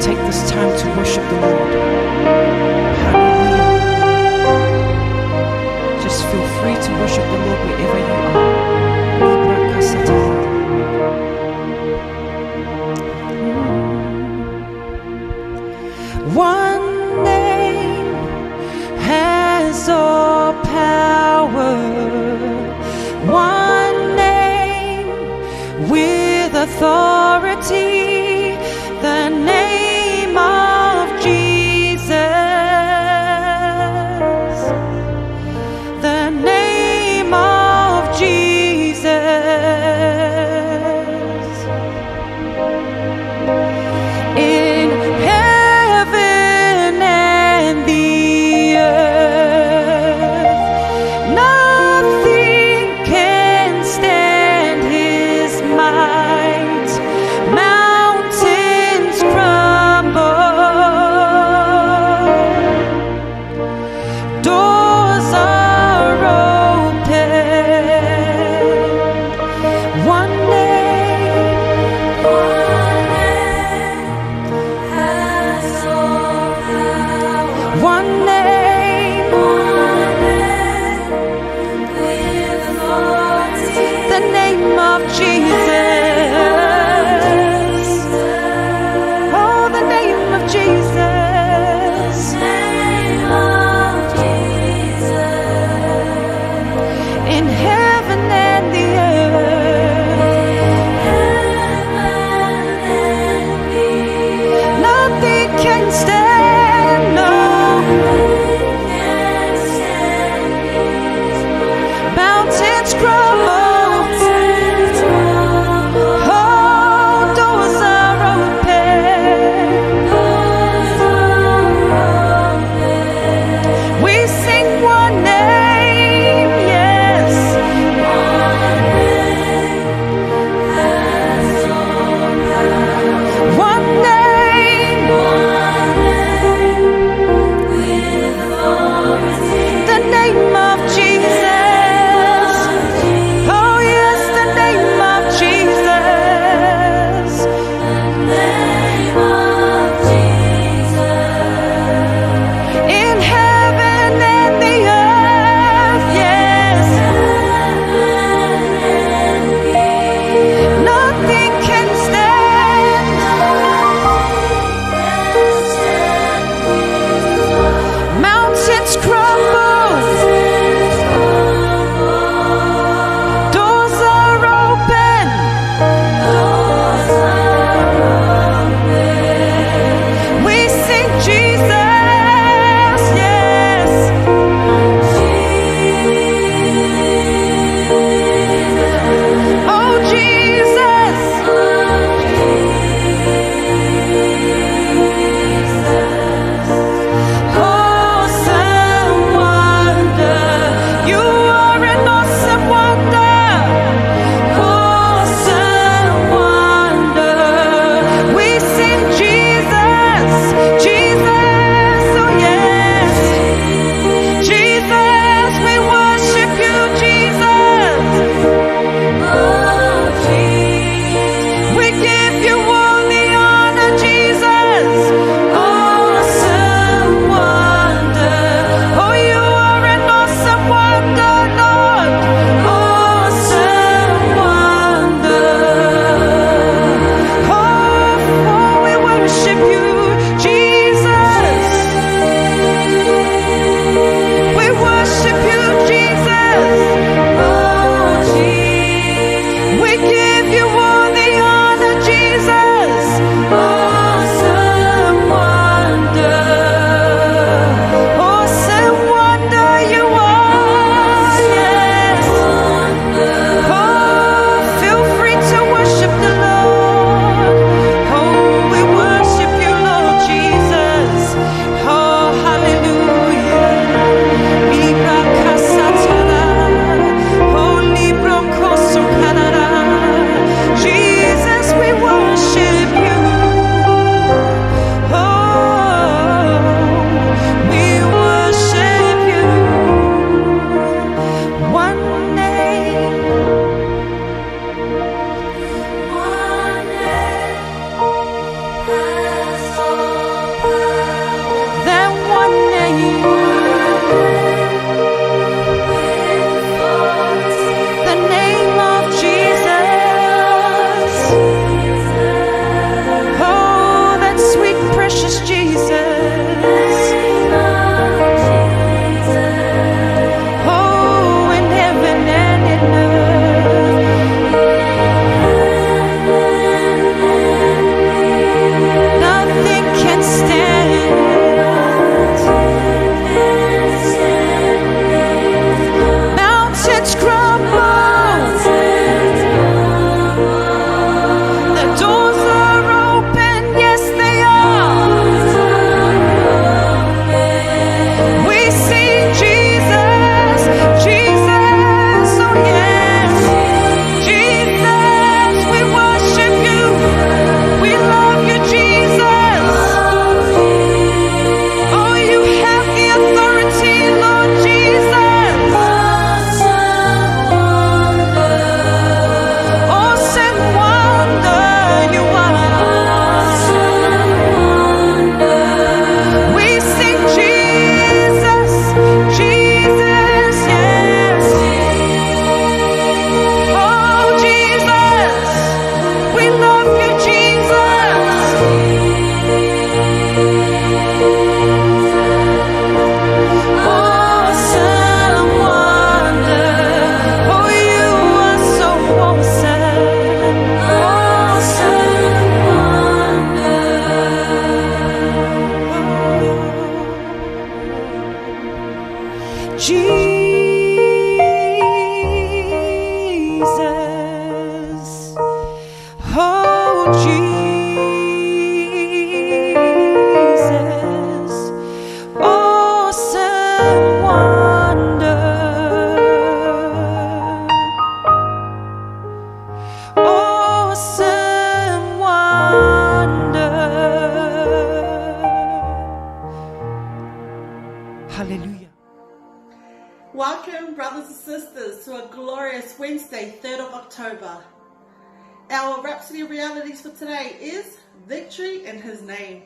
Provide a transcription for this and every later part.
take this time to worship the Lord. Hallelujah. Just feel free to worship the Lord wherever you are. One name has all power. One name with authority. The name of Jesus. The name of Jesus. In heaven and the earth, nothing can stand his might. Welcome, brothers and sisters, to a glorious Wednesday, 3rd of October. Our Rhapsody of Realities for today is Victory in His Name.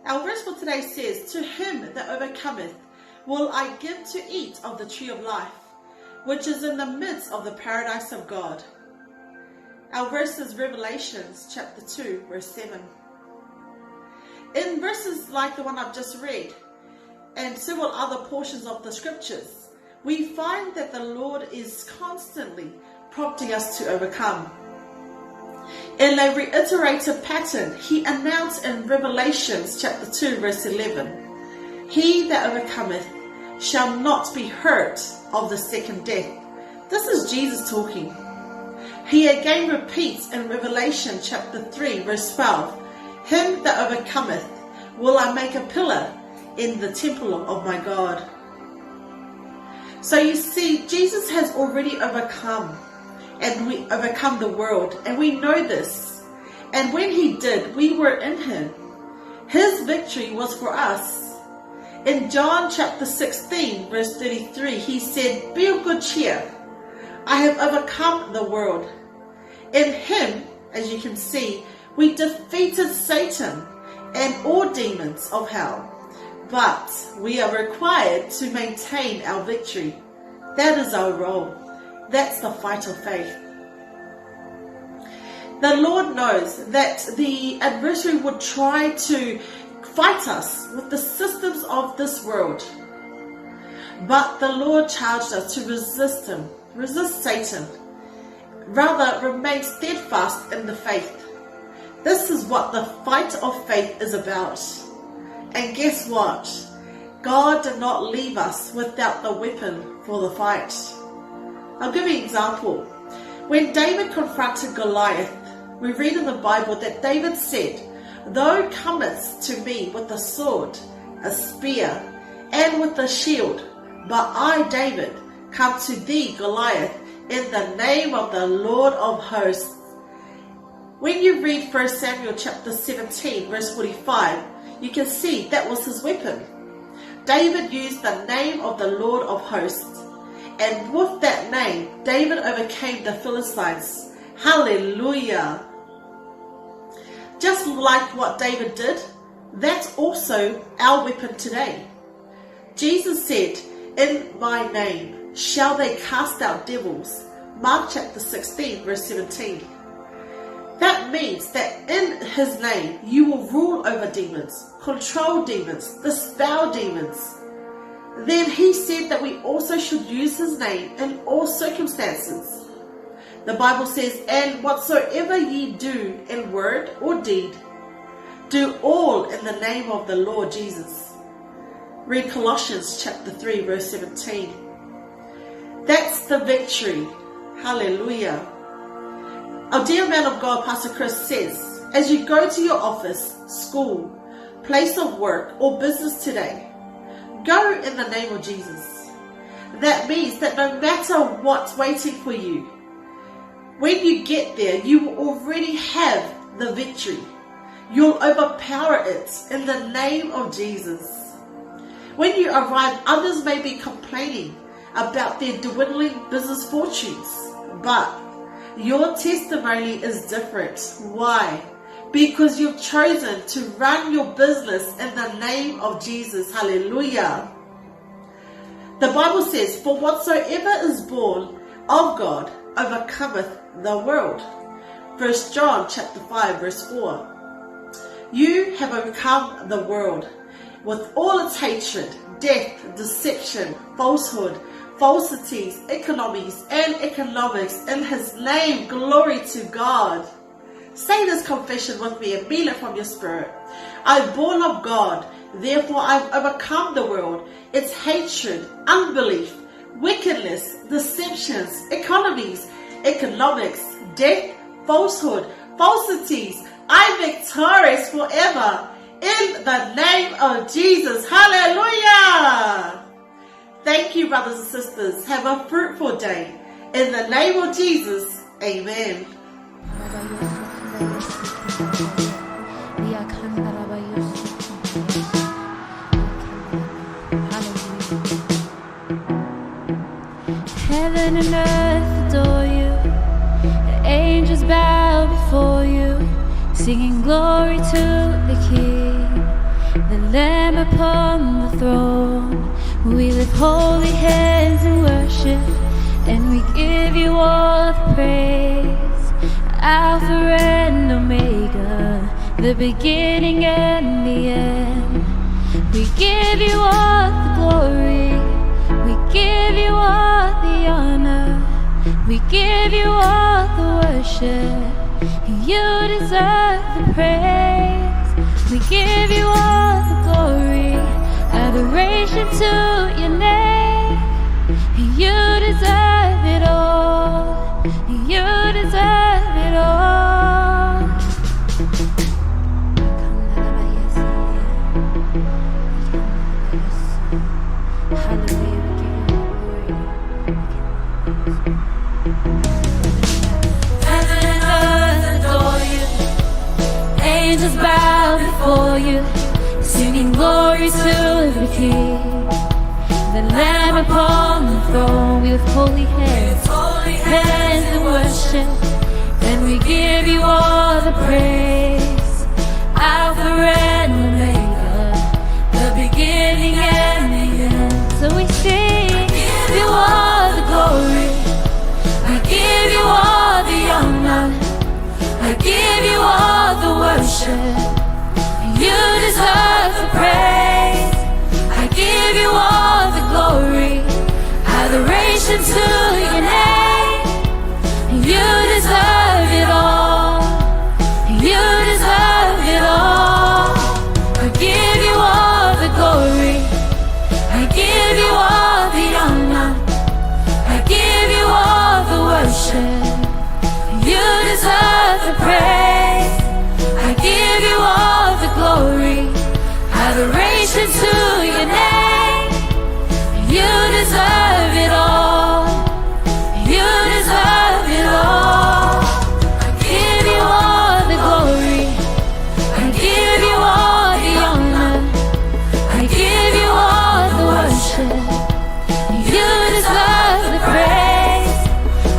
Our verse for today says, "To him that overcometh will I give to eat of the tree of life, which is in the midst of the paradise of God." Our verse is Revelation chapter 2, verse 7. In verses like the one I've just read, and several other portions of the scriptures, we find that the Lord is constantly prompting us to overcome. In a reiterated pattern, He announced in Revelation chapter 2, verse 11, "He that overcometh shall not be hurt of the second death." This is Jesus talking. He again repeats in Revelation chapter 3, verse 12, "Him that overcometh will I make a pillar in the temple of my God." So you see, Jesus has already overcome, and we overcome the world, and we know this. And when He did, we were in Him. His victory was for us. In John chapter 16, verse 33, He said, "Be of good cheer. I have overcome the world." In Him, as you can see, we defeated Satan and all demons of hell. But we are required to maintain our victory. That is our role. That's the fight of faith. The Lord knows that the adversary would try to fight us with the systems of this world. But the Lord charged us to resist him, resist Satan. Rather, remain steadfast in the faith. This is what the fight of faith is about. And guess what? God did not leave us without the weapon for the fight. I'll give you an example. When David confronted Goliath, we read in the Bible that David said, "Thou comest to me with a sword, a spear, and with a shield, but I, David, come to thee, Goliath, in the name of the Lord of hosts." When you read 1 Samuel chapter 17, verse 45, you can see that was his weapon. David used the name of the Lord of hosts, and with that name, David overcame the Philistines. Hallelujah! Just like what David did, that's also our weapon today. Jesus said, "In my name shall they cast out devils." Mark chapter 16, verse 17. That means that in His name you will rule over demons, control demons, dispel demons. Then He said that we also should use His name in all circumstances. The Bible says, "And whatsoever ye do in word or deed, do all in the name of the Lord Jesus." Read Colossians chapter 3, verse 17. That's the victory. Hallelujah. Our dear man of God, Pastor Chris, says, as you go to your office, school, place of work, or business today, go in the name of Jesus. That means that no matter what's waiting for you, when you get there, you will already have the victory. You'll overpower it in the name of Jesus. When you arrive, others may be complaining about their dwindling business fortunes, but your testimony is different. Why? Because you've chosen to run your business in the name of Jesus. Hallelujah. The Bible says, "For whatsoever is born of God overcometh the world." 1 John chapter 5, verse 4. You have overcome the world with all its hatred, death, deception, falsehood, falsities, economies, and economics in His name. Glory to God. Say this confession with me and mean it from your spirit. I'm born of God, therefore I've overcome the world, its hatred, unbelief, wickedness, deceptions, economies, economics, death, falsehood, falsities. I'm victorious forever in the name of Jesus. Hallelujah. Thank you, brothers and sisters. Have a fruitful day. In the name of Jesus, amen. and earth adore you. The angels bow before you, singing glory to the King, the Lamb upon the throne. We lift holy hands in worship, and we give you all the praise. Alpha and Omega, the beginning and the end. We give you all the glory, we give you all the honor, we give you all the worship. You deserve the praise. We give you all the glory, adoration to your name. You deserve it all. You deserve it all. Hallelujah, we give you all the glory. Heaven and earth adore you. Angels bow before you, singing glory to the King, the Lamb upon the throne. We lift holy hands in worship, and we give you all the praise. Alpha and Omega, the beginning and the end. So we sing, give you all the glory, I give you all the honor, I give you all the worship. You deserve the praise. I give you all the glory, adoration to your name. You deserve it all. You deserve it all. I give you all the glory, I give you all the honor, I give you all the worship. You deserve the praise. I give you all the glory, adoration to your name. You deserve it all. You deserve it all. I give you all the glory, I give you all the honor, I give you all the worship. You deserve the praise.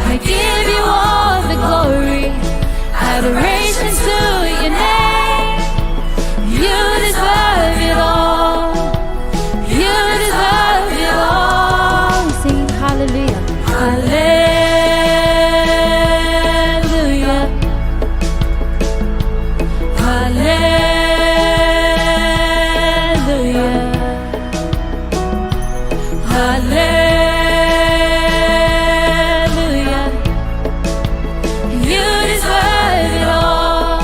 I give you all the glory, adoration to your name. You deserve it all. You deserve it all. We sing hallelujah. Hallelujah. Hallelujah. Hallelujah. You deserve it all.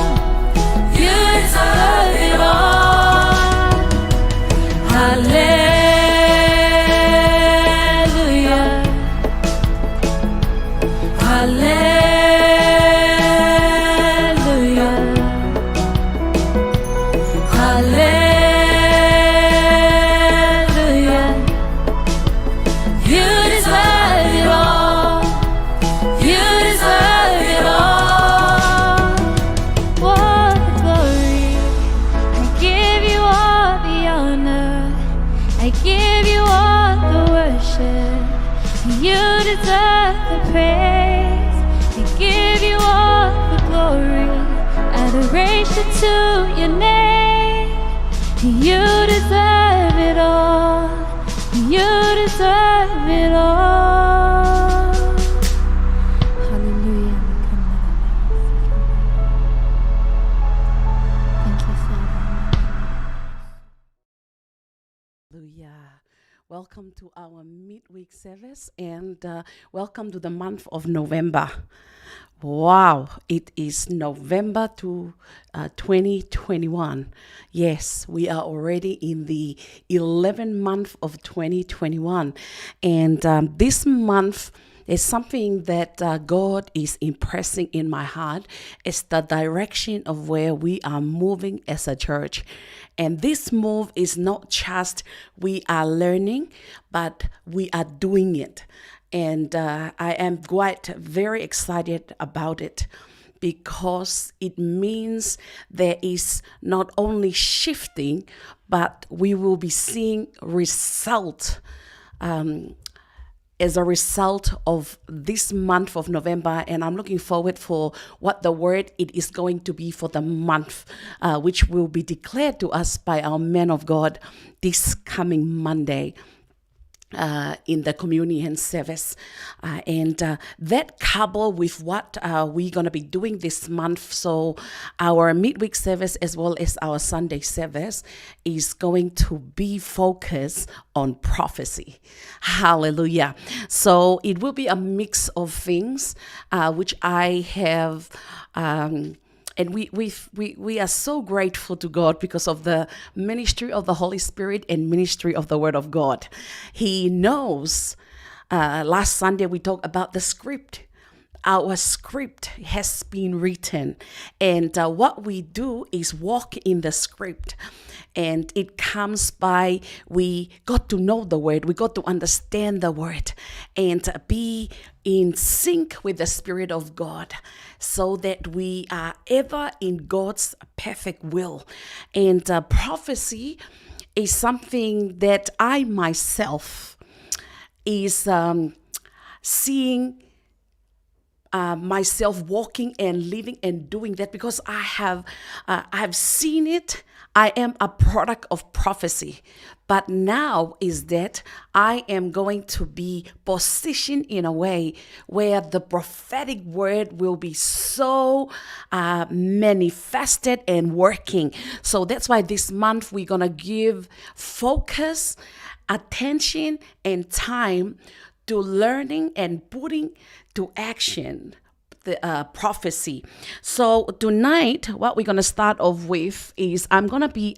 You deserve it all. Hallelujah. Hallelujah. Hallelujah. You deserve it all. You deserve it all. All the glory, I give you all the honor, I give you all the worship. You deserve the praise. I give you all the glory, adoration to your name. You deserve it all. You deserve it all. Hallelujah. Thank you, Father. Hallelujah. Welcome to our midweek service, and welcome to the month of November. Wow, it is November 2021. Yes, we are already in the 11th month of 2021. And this month is something that God is impressing in my heart. It's the direction of where we are moving as a church. And this move is not just we are learning, but we are doing it. And I am quite very excited about it, because it means there is not only shifting, but we will be seeing result as a result of this month of November, and I'm looking forward for what the word it is going to be for the month, which will be declared to us by our men of God this coming Monday. In the communion service, and that coupled with what we're going to be doing this month. So our midweek service as well as our Sunday service is going to be focused on prophecy. Hallelujah. So it will be a mix of things which I have and we are so grateful to God because of the ministry of the Holy Spirit and ministry of the Word of God. He knows. Last Sunday we talked about the script. Our script has been written, and what we do is walk in the script. And it comes by we got to know the word, we got to understand the word, and be in sync with the Spirit of God, so that we are ever in God's perfect will. And prophecy is something that I myself is seeing myself walking and living and doing that, because I have seen it. I am a product of prophecy, but now is that I am going to be positioned in a way where the prophetic word will be so manifested and working. So that's why this month we're going to give focus, attention, and time to learning and putting to action the prophecy. So tonight, what we're going to start off with is I'm going to be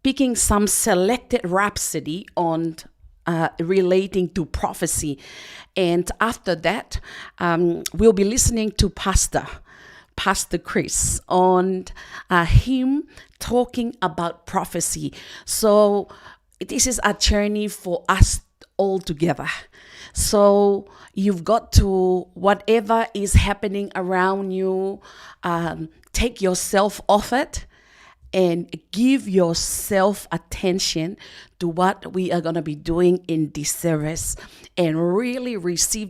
picking some selected rhapsody on relating to prophecy. And after that, we'll be listening to Pastor Chris on him talking about prophecy. So this is a journey for us all together. So you've got to, whatever is happening around you, take yourself off it and give yourself attention to what we are going to be doing in this service, and really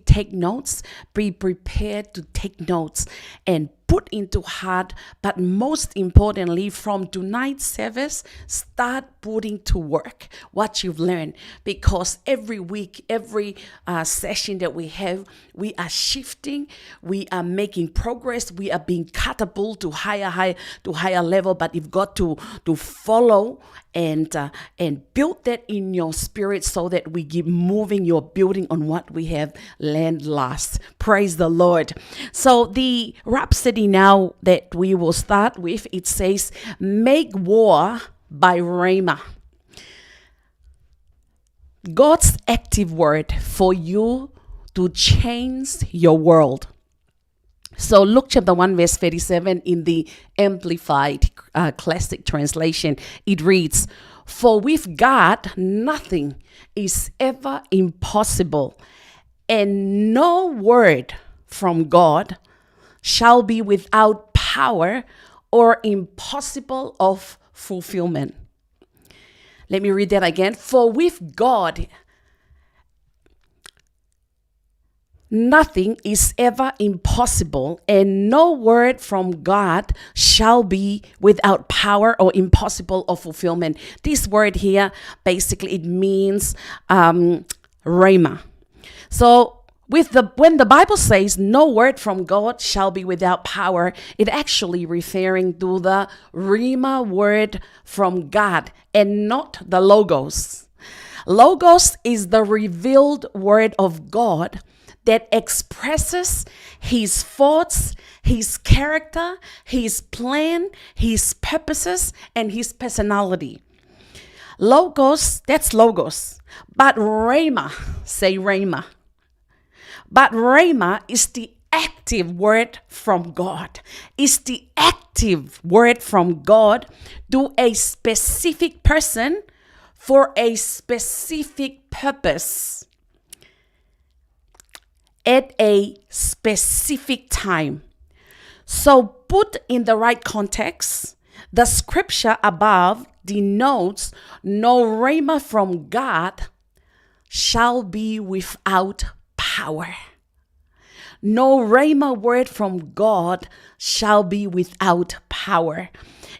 take notes, be prepared to take notes and put into heart. But most importantly, from tonight's service, start putting to work what you've learned, because every week, every session that we have, we are shifting, we are making progress, we are being catapulted to higher level. But you've got to follow and build that in your spirit, so that we keep moving. You're building on what we have learned last. Praise the Lord. So the rhapsody now that we will start with, it says, "Make war by rhema." God's active word for you to change your world. So Luke chapter 1 verse 37 in the Amplified Classic Translation, it reads, "For with God nothing is ever impossible, and no word from God shall be without power or impossible of fulfillment." Let me read that again. "For with God nothing is ever impossible, and no word from God shall be without power or impossible of fulfillment." This word here, basically, it means rhema. So when the Bible says no word from God shall be without power, it actually referring to the rhema word from God and not the logos. Logos is the revealed word of God that expresses his thoughts, his character, his plan, his purposes, and his personality. Logos, that's logos. But rhema, say rhema. But rhema is the active word from God. It's the active word from God to a specific person for a specific purpose at a specific time. So put in the right context, The scripture above denotes no rhema from God shall be without power. No rhema word from God shall be without power.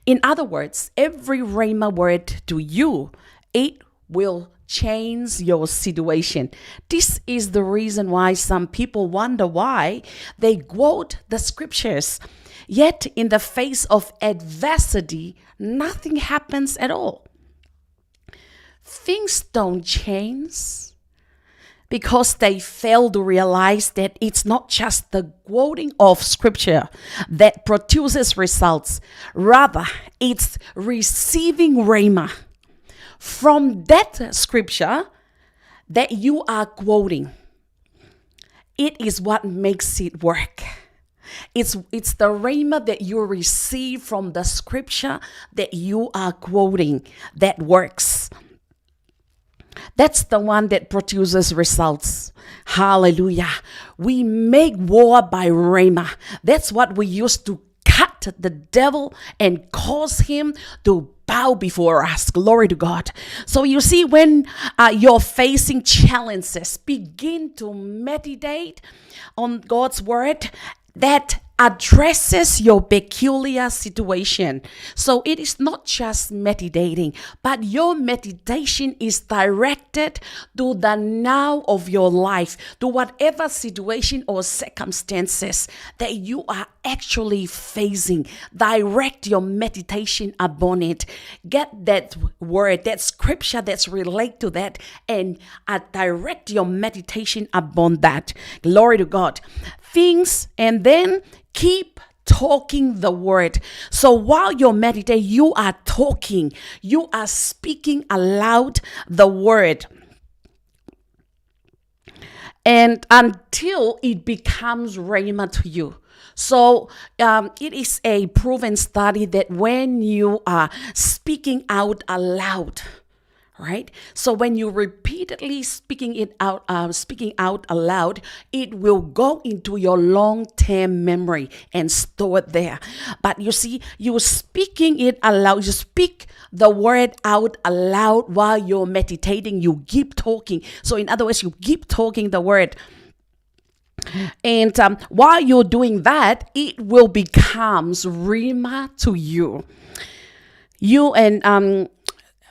In other words, every rhema word to you, it will change your situation. This is the reason why some people wonder why they quote the scriptures, yet in the face of adversity, nothing happens at all. Things don't change because they fail to realize that it's not just the quoting of scripture that produces results. Rather, it's receiving rhema from that scripture that you are quoting. It is what makes it work. It's the rhema that you receive from the scripture that you are quoting that works. That's the one that produces results. Hallelujah. We make war by rhema. That's what we use to cut the devil and cause him to bow before us. Glory to God. So you see, when you're facing challenges, begin to meditate on God's word that addresses your peculiar situation. So it is not just meditating, but your meditation is directed to the now of your life, to whatever situation or circumstances that you are actually facing. Direct your meditation upon it. Get that word, that scripture that's related to that, and direct your meditation upon that. Glory to God. And then keep talking the word. So while you're meditating, you are talking, you are speaking aloud the word. And until it becomes rhema to you. So it is a proven study that when you are speaking out aloud, right? So when you repeatedly speaking out aloud, it will go into your long-term memory and store it there. But you see, you speaking it aloud, you speak the word out aloud while you're meditating, you keep talking. So in other words, you keep talking the word. And while you're doing that, it will become rhema to you.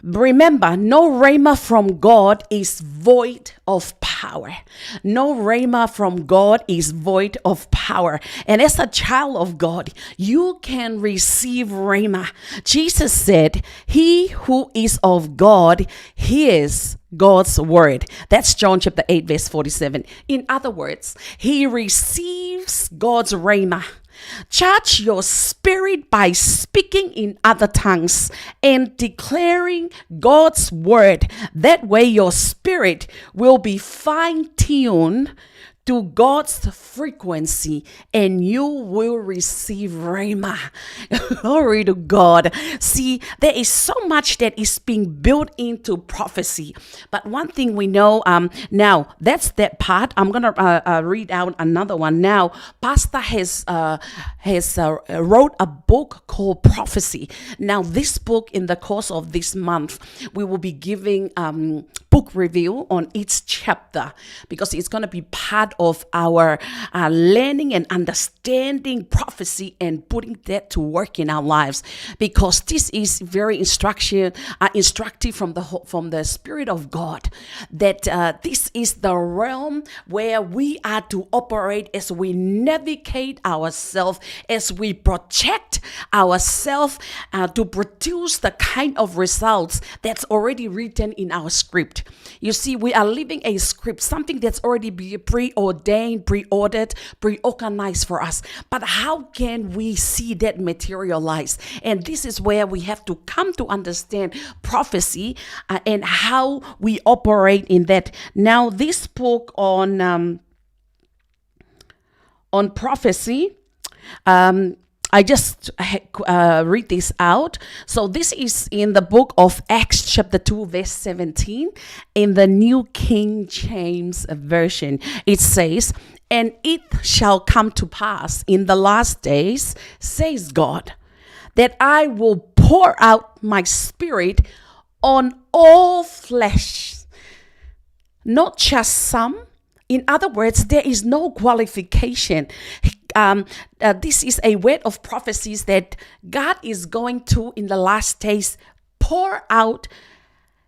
Remember, no rhema from God is void of power. No rhema from God is void of power. And as a child of God, you can receive rhema. Jesus said, he who is of God hears God's word. That's John chapter 8, verse 47. In other words, he receives God's rhema. Charge your spirit by speaking in other tongues and declaring God's word. That way your spirit will be fine-tuned to God's frequency and you will receive rhema. Glory to God. See, there is so much that is being built into prophecy. But one thing we know now, that's that part. I'm going to read out another one now. Pastor has wrote a book called Prophecy. Now, this book, in the course of this month, we will be giving book review on each chapter because it's going to be part of our learning and understanding prophecy and putting that to work in our lives, because this is very instructive from the Spirit of God, that this is the realm where we are to operate as we navigate ourselves, as we project ourselves to produce the kind of results that's already written in our script. You see, we are living a script, something that's already been preordained, pre-ordered, pre-organized for us. But how can we see that materialize? And this is where we have to come to understand prophecy and how we operate in that. Now, this book on prophecy, I just read this out. So this is in the book of Acts chapter 2 verse 17 in the New King James Version. It says, "And it shall come to pass in the last days, says God, that I will pour out my spirit on all flesh, not just some. In other words, there is no qualification. This is a word of prophecies that God is going to, in the last days, pour out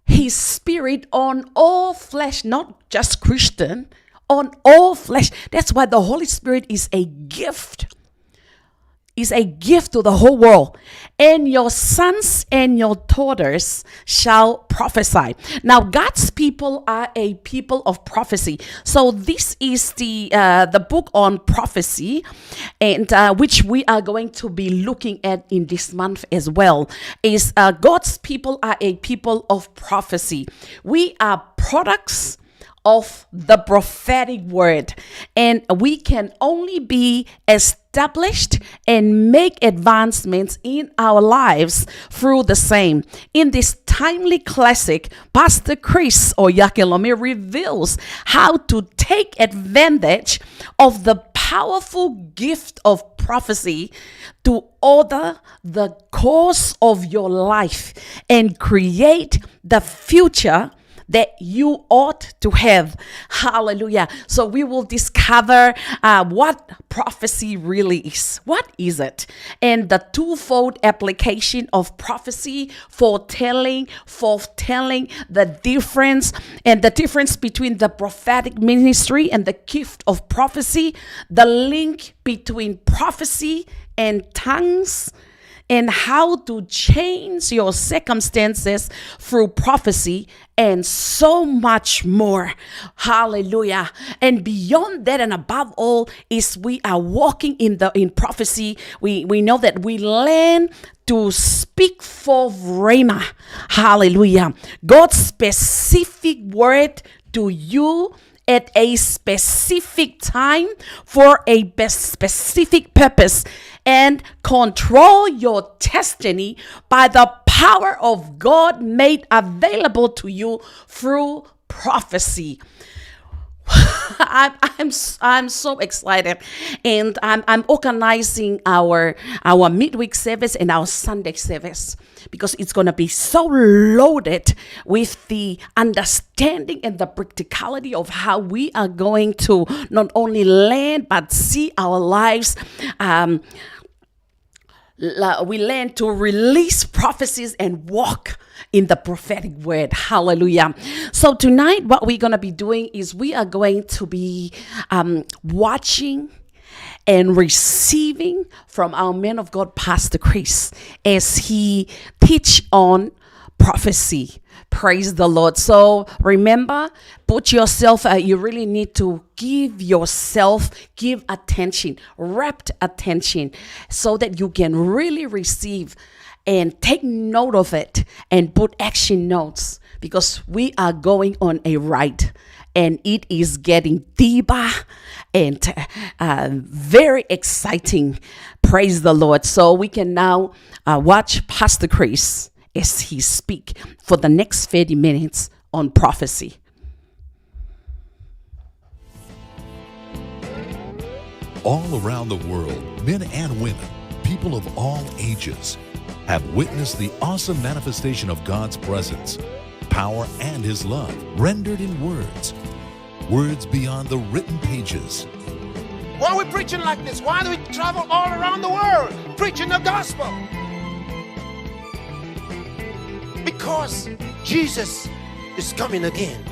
his spirit on all flesh, not just Christian, on all flesh. That's why the Holy Spirit is a gift. Is a gift to the whole world. And your sons and your daughters shall prophesy. Now, God's people are a people of prophecy. So this is the book on prophecy, and which we are going to be looking at in this month as well. Is God's people are a people of prophecy. We are products of the prophetic word, and we can only be established and make advancements in our lives through the same. In this timely classic, Pastor Chris Oyakhilome reveals how to take advantage of the powerful gift of prophecy to order the course of your life and create the future that you ought to have. Hallelujah. So we will discover what prophecy really is. What is it? And the twofold application of prophecy, foretelling, the difference between the prophetic ministry and the gift of prophecy, the link between prophecy and tongues, and how to change your circumstances through prophecy, and so much more. Hallelujah. And beyond that and above all is we are walking in prophecy. We know that we learn to speak forth rhema. Hallelujah. God's specific word to you at a specific time for a specific purpose, and control your destiny by the power of God made available to you through prophecy. I'm so excited, and I'm organizing our midweek service and our Sunday service, because it's going to be so loaded with the understanding and the practicality of how we are going to not only learn but see our lives. We learn to release prophecies and walk in the prophetic word. Hallelujah. So tonight, what we're going to be doing is we are going to be watching and receiving from our man of God, Pastor Chris, as he teach on prophecy. Praise the Lord. So remember, put yourself, you really need to give attention, rapt attention, so that you can really receive and take note of it and put action notes, because we are going on a ride, and it is getting deeper and very exciting. Praise the Lord. So we can now watch Pastor Chris as he speak for the next 30 minutes on prophecy. All around the world, men and women, people of all ages, have witnessed the awesome manifestation of God's presence, power, and His love rendered in words beyond the written pages. Why are we preaching like this? Why do we travel all around the world preaching the gospel? Because Jesus is coming again.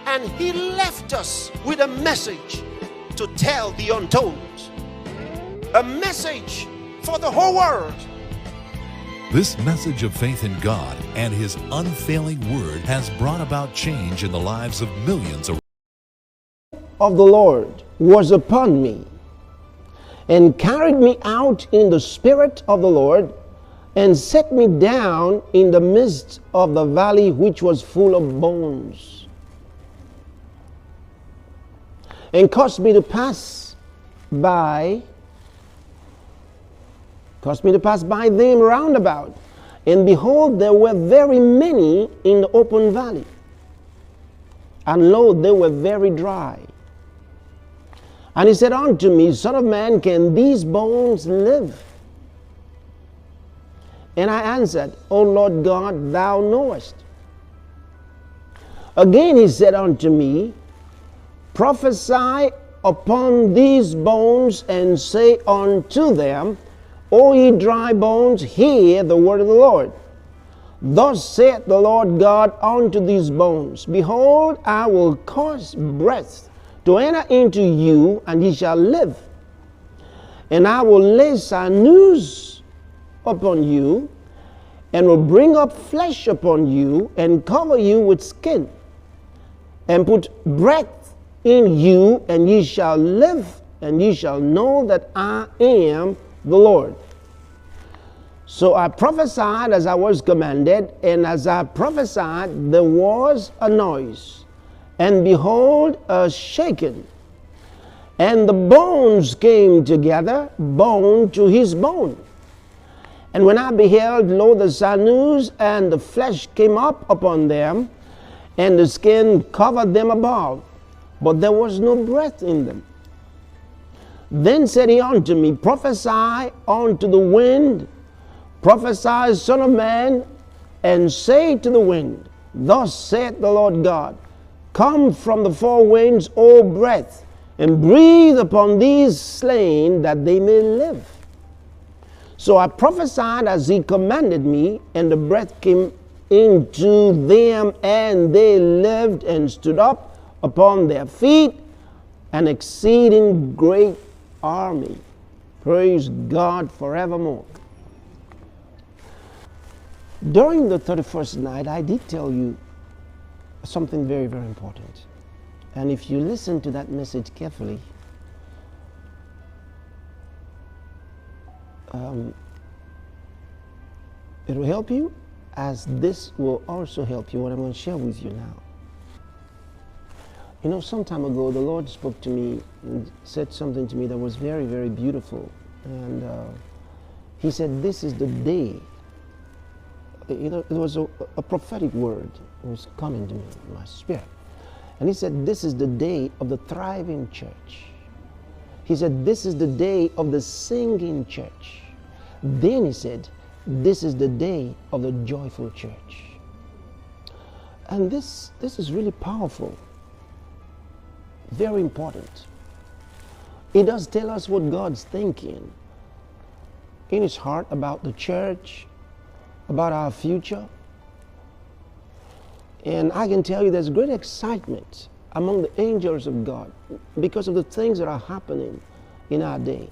And He left us with a message to tell the untold. A message for the whole world. This message of faith in God and His unfailing word has brought about change in the lives of millions of the Lord was upon me, and carried me out in the Spirit of the Lord, and set me down in the midst of the valley which was full of bones, and caused me to pass by them round about. And behold, there were very many in the open valley, and lo, they were very dry. And he said unto me, Son of man, can these bones live? And I answered, O Lord God, thou knowest. Again he said unto me, Prophesy upon these bones, and say unto them, O ye dry bones, hear the word of the Lord. Thus saith the Lord God unto these bones, Behold, I will cause breath to enter into you, and ye shall live. And I will lay sinews upon you, and will bring up flesh upon you, and cover you with skin, and put breath in you, and ye shall live, and ye shall know that I am the Lord. So I prophesied as I was commanded, and as I prophesied, there was a noise, and behold, a shaking. And the bones came together, bone to his bone. And when I beheld, lo, the sinews and the flesh came up upon them, and the skin covered them above, but there was no breath in them. Then said he unto me, Prophesy unto the wind, prophesy, Son of man, and say to the wind, Thus saith the Lord God, Come from the four winds, O breath, and breathe upon these slain, that they may live. So I prophesied as he commanded me, and the breath came into them, and they lived and stood up upon their feet, an exceeding great army. Praise God forevermore. During the 31st night, I did tell you something very, very important. And if you listen to that message carefully, it will help you, as this will also help you, what I'm going to share with you now. You know, some time ago, the Lord spoke to me and said something to me that was very, very beautiful. And he said, this is the day. You know, it was a prophetic word. It was coming to me in my spirit. And he said, this is the day of the thriving church. He said, this is the day of the singing church. Then he said, this is the day of the joyful church. And this is really powerful. Very important. It does tell us what God's thinking in his heart about the church, about our future. And I can tell you there's great excitement among the angels of God because of the things that are happening in our day.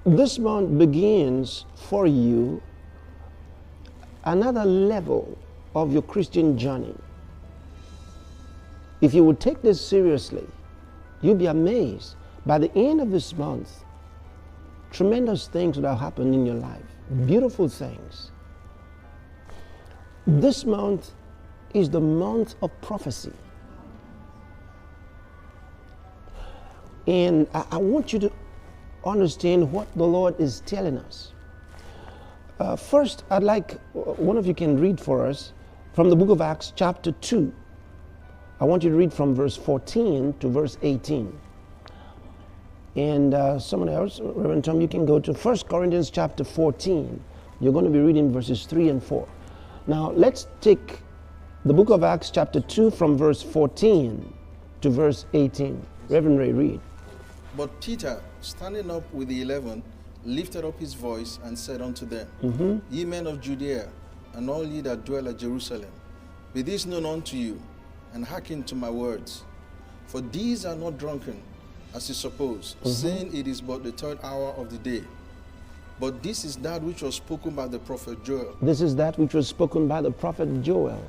This month begins for you another level of your Christian journey. If you would take this seriously, you'll be amazed. By the end of this month, tremendous things will happen in your life. Beautiful things. This month is the month of prophecy. And I want you to understand what the Lord is telling us. First, I'd like one of you can read for us from the book of Acts chapter 2. I want you to read from verse 14 to verse 18. And someone else, Reverend Tom, you can go to 1 Corinthians chapter 14. You're going to be reading verses 3 and 4. Now, let's take the book of Acts chapter 2 from verse 14 to verse 18. Reverend Ray, read. But Peter, standing up with the 11, lifted up his voice and said unto them, Ye men of Judea, and all ye that dwell at Jerusalem, be this known unto you, and hearken to my words. For these are not drunken, as you suppose, saying it is but the third hour of the day. But this is that which was spoken by the prophet Joel. This is that which was spoken by the prophet Joel,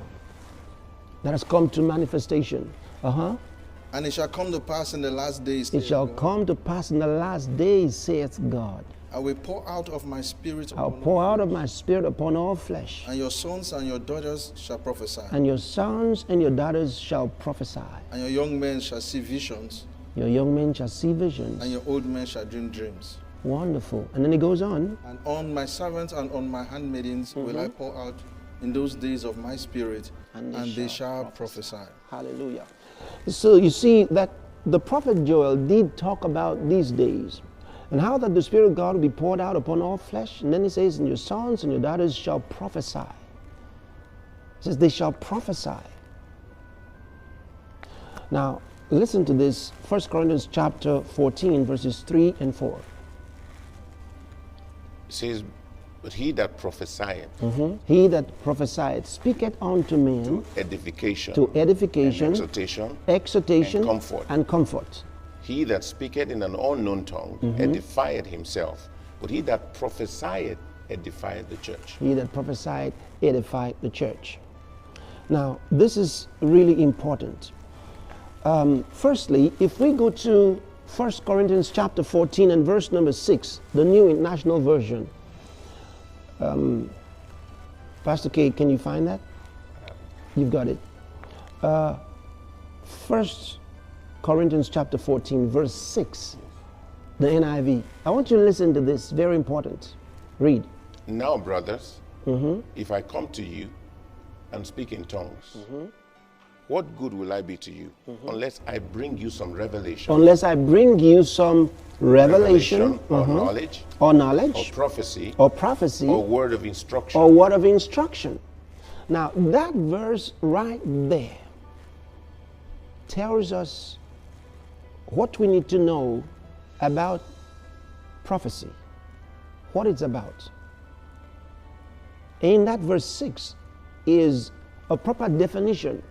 that has come to manifestation. And it shall come to pass in the last days. It shall come to pass in the last days, saith God. I will pour out of my spirit I'll pour out of my spirit upon all flesh. And your sons and your daughters shall prophesy. And your sons and your daughters shall prophesy. And your young men shall see visions. Your young men shall see visions. And your old men shall dream dreams. Wonderful. And then it goes on. And on my servants and on my handmaidens will I pour out in those days of my spirit, and they shall prophesy. Hallelujah. So you see that the prophet Joel did talk about these days and how that the Spirit of God will be poured out upon all flesh. And then he says, and your sons and your daughters shall prophesy. He says, they shall prophesy. Now, listen to this, 1 Corinthians chapter 14, verses 3 and 4. It says, but he that prophesieth He that prophesieth speaketh unto men edification, to edification, and exhortation, exhortation, and comfort. and comfort. He that speaketh in an unknown tongue edifieth himself, but he that prophesieth edifieth the church. He that prophesied edified the church. Now, this is really important. Firstly, if we go to 1 Corinthians chapter 14 and verse number 6, the New International Version. Pastor K, can you find that? You've got it. 1 Corinthians chapter 14, verse 6, the NIV. I want you to listen to this, very important. Read. Now, brothers, if I come to you and speak in tongues, what good will I be to you unless I bring you some revelation? Unless I bring you some revelation or knowledge, or knowledge, or prophecy, or word of instruction. or word of instruction. Now, that verse right there tells us what we need to know about prophecy, what it's about. In that verse 6 is a proper definition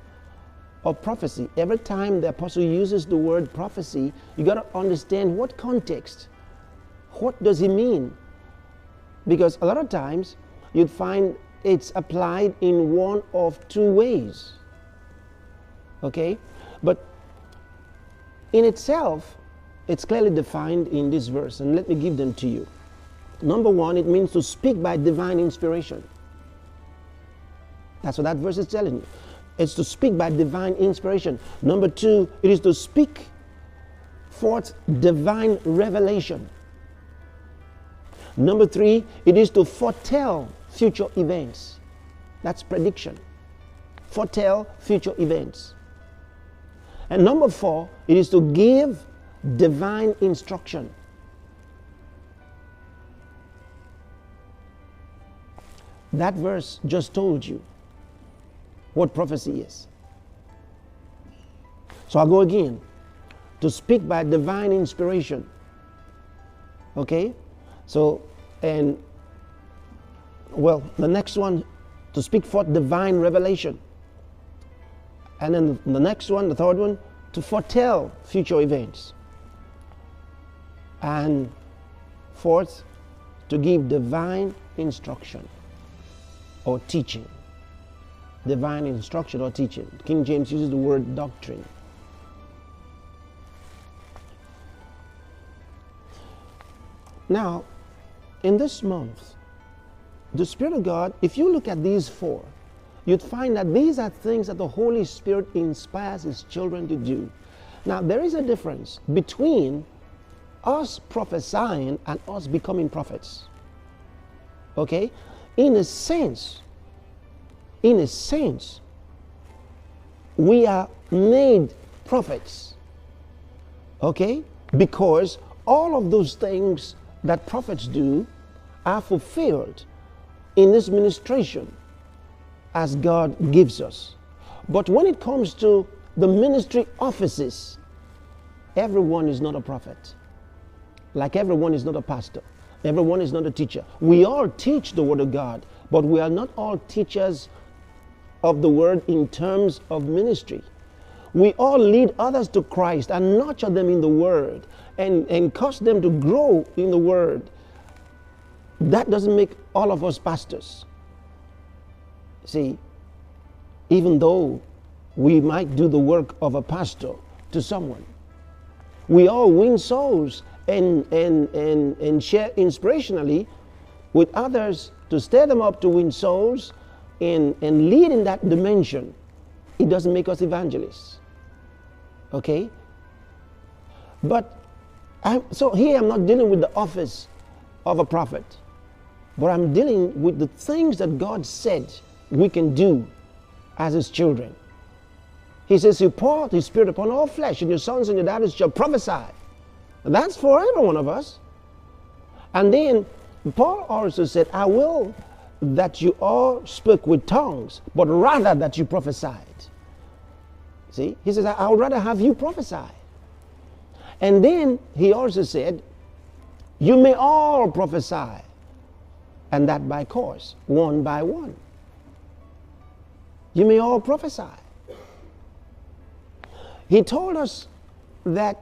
of prophecy. Every time the apostle uses the word prophecy, you got to understand what context. What does he mean? Because a lot of times you'd find it's applied in one of two ways. Okay? But in itself, it's clearly defined in this verse, and let me give them to you. Number one, it means to speak by divine inspiration. That's what that verse is telling you. It's to speak by divine inspiration. Number two, it is to speak forth divine revelation. Number three, it is to foretell future events. That's prediction. Foretell future events. And number four, it is to give divine instruction. That verse just told you what prophecy is. So I'll go again. To speak by divine inspiration. Okay? So, and, well, the next one, to speak forth divine revelation. And then the next one, the third one, to foretell future events. And fourth, to give divine instruction or teaching. Divine instruction or teaching. King James uses the word doctrine. Now, in this month, the Spirit of God, if you look at these four, you'd find that these are things that the Holy Spirit inspires His children to do. Now, there is a difference between us prophesying and us becoming prophets. Okay? In a sense, we are made prophets. Okay? Because all of those things that prophets do are fulfilled in this ministration as God gives us. But when it comes to the ministry offices, everyone is not a prophet. Like everyone is not a pastor. Everyone is not a teacher. We all teach the Word of God, but we are not all teachers of the Word in terms of ministry. We all lead others to Christ and nurture them in the Word and cause them to grow in the Word. That doesn't make all of us pastors. See, even though we might do the work of a pastor to someone, we all win souls and share inspirationally with others to stir them up to win souls and lead in that dimension. It doesn't make us evangelists. Okay? But so here I'm not dealing with the office of a prophet, but I'm dealing with the things that God said we can do as His children. He says, He poured His Spirit upon all flesh, and your sons and your daughters shall prophesy. That's for every one of us. And then Paul also said, I will that you all spoke with tongues, but rather that you prophesied. See, he says, I would rather have you prophesy. And then he also said, you may all prophesy, and that by course, one by one. You may all prophesy. He told us that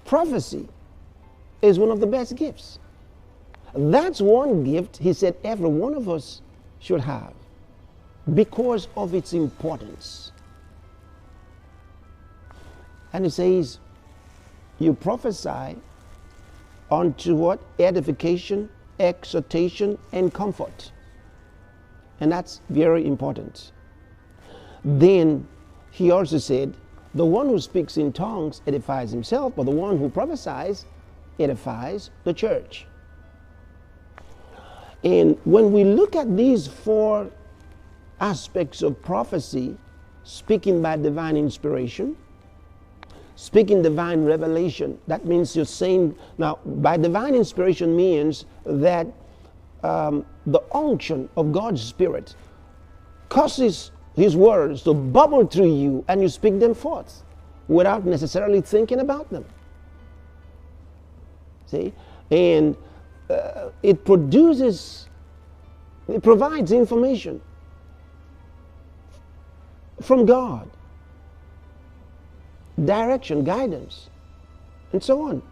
prophecy is one of the best gifts. That's one gift he said every one of us should have because of its importance. And he says, you prophesy unto what? Edification, exhortation, and comfort. And that's very important. Then he also said, the one who speaks in tongues edifies himself, but the one who prophesies edifies the church. And when we look at these four aspects of prophecy, speaking by divine inspiration, speaking divine revelation, that means you're saying, now by divine inspiration means that the unction of God's Spirit causes His words to bubble through you and you speak them forth without necessarily thinking about them. See? And it provides information from God, direction, guidance, and so on.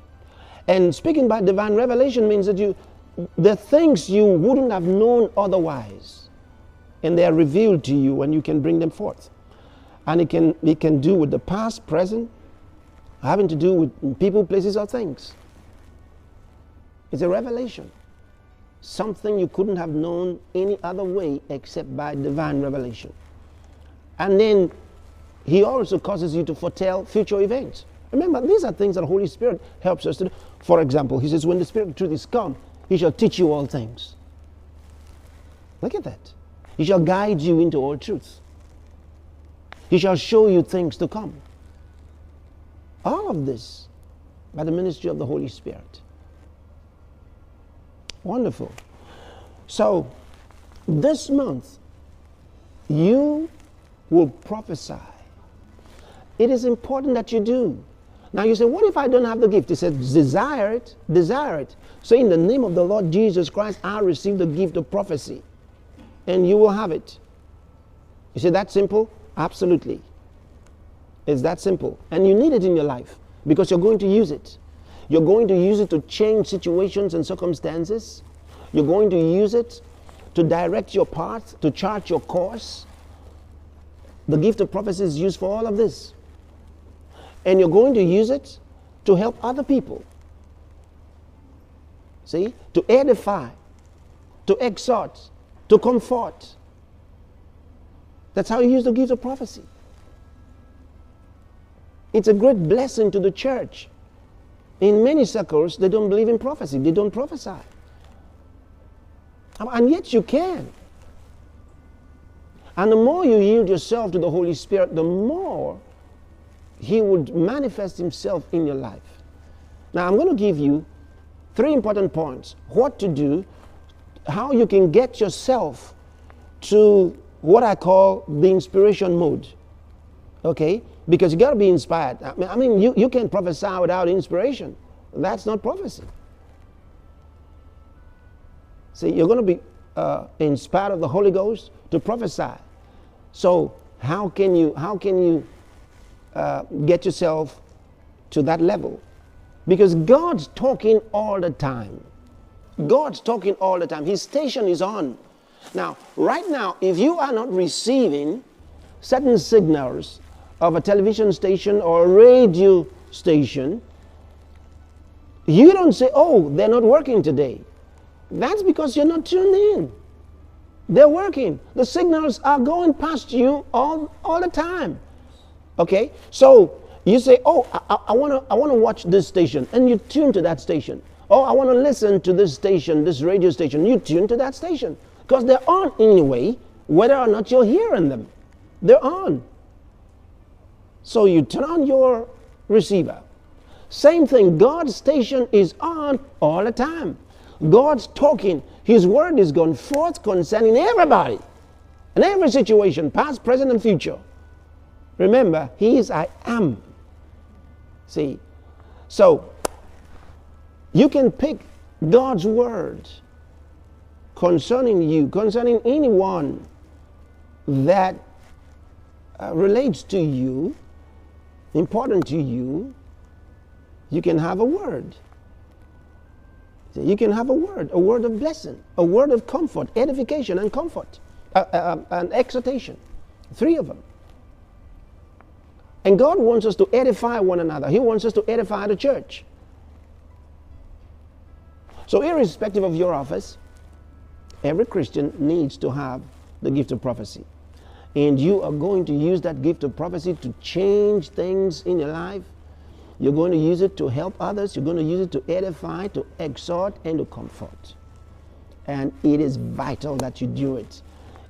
And speaking by divine revelation means that the things you wouldn't have known otherwise, and they are revealed to you and you can bring them forth. And it can do with the past, present, having to do with people, places, or things. It's a revelation. Something you couldn't have known any other way except by divine revelation. And then He also causes you to foretell future events. Remember, these are things that the Holy Spirit helps us to do. For example, He says, when the Spirit of truth is come, He shall teach you all things. Look at that. He shall guide you into all truth. He shall show you things to come. All of this by the ministry of the Holy Spirit. Wonderful. So, this month, you will prophesy. It is important that you do. Now you say, what if I don't have the gift? He said, desire it, desire it. So in the name of the Lord Jesus Christ, I receive the gift of prophecy. And you will have it. You say, that's simple? Absolutely. It's that simple. And you need it in your life because you're going to use it. You're going to use it to change situations and circumstances. You're going to use it to direct your path, to chart your course. The gift of prophecy is used for all of this. And you're going to use it to help other people. See? To edify, to exhort, to comfort. That's how you use the gift of prophecy. It's a great blessing to the church. In many circles, they don't believe in prophecy. They don't prophesy. And yet you can. And the more you yield yourself to the Holy Spirit, the more He would manifest Himself in your life. Now, I'm going to give you 3 important points. What to do, how you can get yourself to what I call the inspiration mode. Okay? Because you got to be inspired. I mean, you can't prophesy without inspiration. That's not prophecy. See, you're going to be inspired of the Holy Ghost to prophesy. So how can you get yourself to that level? Because God's talking all the time. God's talking all the time. His station is on. Now, right now, if you are not receiving certain signals of a television station or a radio station, you don't say, oh, they're not working today. That's because you're not tuned in. They're working. The signals are going past you all the time. Okay? So you say, oh, I want to watch this station, and you tune to that station. Oh, I want to listen to this station, this radio station. You tune to that station. Because they're on anyway, whether or not you're hearing them. They're on. So you turn on your receiver. Same thing, God's station is on all the time. God's talking. His word is going forth concerning everybody. In every situation, past, present, and future. Remember, He is I am. See? So, you can pick God's word concerning you, concerning anyone that relates to you, important to you. You can have a word. You can have a word of blessing, a word of comfort, edification and comfort, and exhortation. 3 of them. And God wants us to edify one another. He wants us to edify the church. So irrespective of your office, every Christian needs to have the gift of prophecy. And you are going to use that gift of prophecy to change things in your life. You're going to use it to help others. You're going to use it to edify, to exhort, and to comfort. And it is vital that you do it.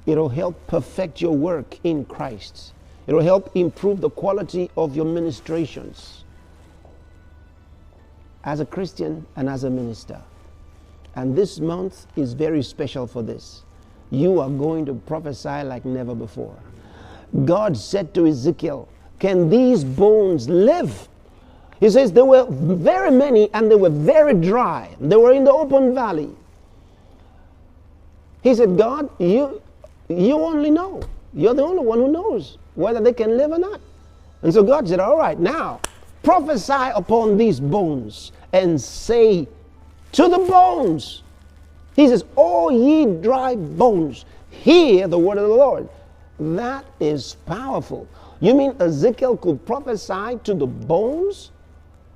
It'll help perfect your work in Christ. It'll help improve the quality of your ministrations as a Christian and as a minister. And this month is very special for this. You are going to prophesy like never before. God said to Ezekiel, can these bones live? He says there were very many and they were very dry. They were in the open valley. He said, God, you only know. You're the only one who knows whether they can live or not. And so God said, all right, now prophesy upon these bones and say to the bones. He says, oh ye dry bones, hear the word of the Lord. That is powerful. You mean Ezekiel could prophesy to the bones?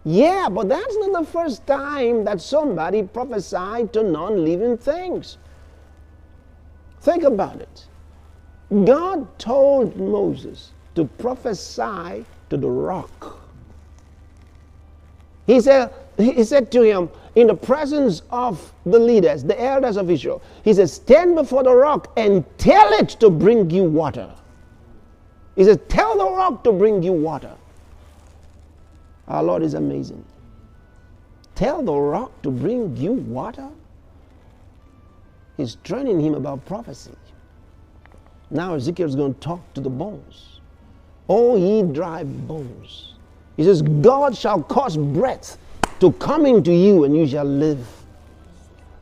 Yeah, but that's not the first time that somebody prophesied to non-living things. Think about it. God told Moses to prophesy to the rock. He said to him, in the presence of the leaders, the elders of Israel, he says, stand before the rock and tell it to bring you water. He says, tell the rock to bring you water. Our Lord is amazing. Tell the rock to bring you water? He's training him about prophecy. Now Ezekiel is going to talk to the bones. Oh, ye dry bones. He says, God shall cause breath to come into you and you shall live.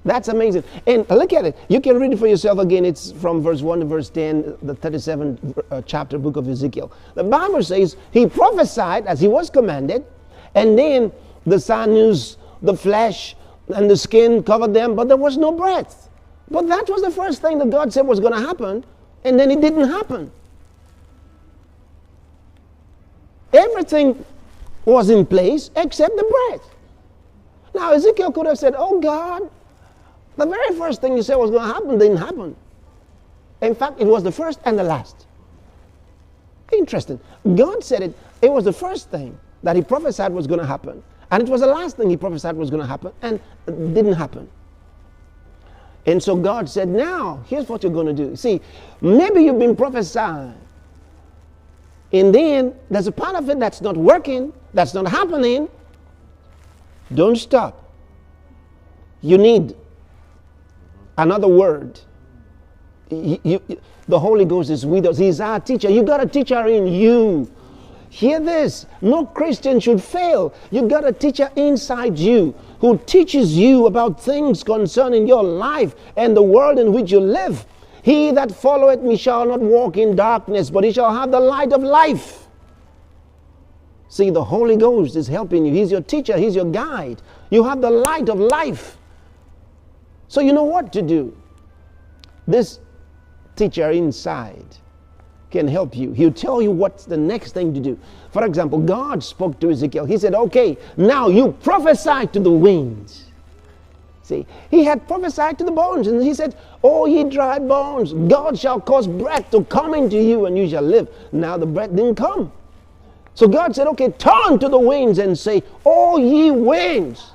That's amazing. And look at it. You can read it for yourself again. It's from verse 1 to verse 10, the 37th chapter book of Ezekiel. The Bible says he prophesied as he was commanded, and then the sinews, the flesh, and the skin covered them, but there was no breath. But that was the first thing that God said was going to happen, and then it didn't happen. Everything was in place except the breath. Now Ezekiel could have said, oh God, the very first thing you said was going to happen didn't happen. In fact, it was the first and the last. Interesting. God said it was the first thing that he prophesied was going to happen. And it was the last thing he prophesied was going to happen, and it didn't happen. And so God said, now, here's what you're going to do. See, maybe you've been prophesying, and then there's a part of it that's not working, that's not happening. Don't stop. You need another word. The Holy Ghost is with us. He's our teacher. You got a teacher in you. Hear this. No Christian should fail. You got a teacher inside you who teaches you about things concerning your life and the world in which you live. He that followeth me shall not walk in darkness, but he shall have the light of life. See, the Holy Ghost is helping you. He's your teacher. He's your guide. You have the light of life. So you know what to do. This teacher inside can help you. He'll tell you what's the next thing to do. For example, God spoke to Ezekiel. He said, okay, now you prophesy to the winds. See, he had prophesied to the bones, and he said, oh, ye dry bones, God shall cause breath to come into you and you shall live. Now the breath didn't come. So God said, okay, turn to the winds and say, oh, ye winds,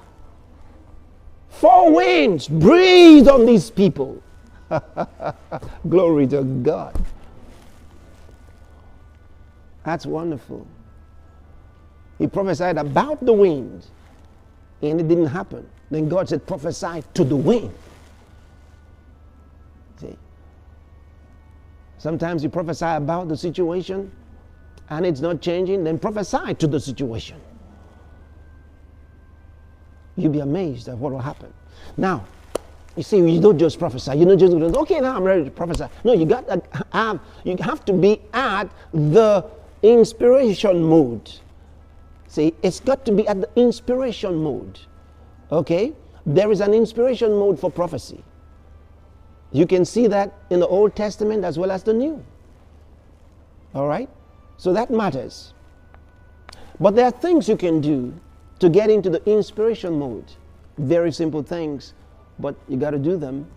4 winds, breathe on these people. Glory to God. That's wonderful. He prophesied about the wind, and it didn't happen. Then God said, prophesy to the wind. See? Sometimes you prophesy about the situation, and it's not changing, then prophesy to the situation. You'll be amazed at what will happen. Now, you see, you don't just prophesy. You're not just going, okay, now I'm ready to prophesy. No, you have to be at the inspiration mode. See, it's got to be at the inspiration mode. Okay? There is an inspiration mode for prophecy. You can see that in the Old Testament as well as the New. All right? So that matters. But there are things you can do to get into the inspiration mode. Very simple things, but you got to do them,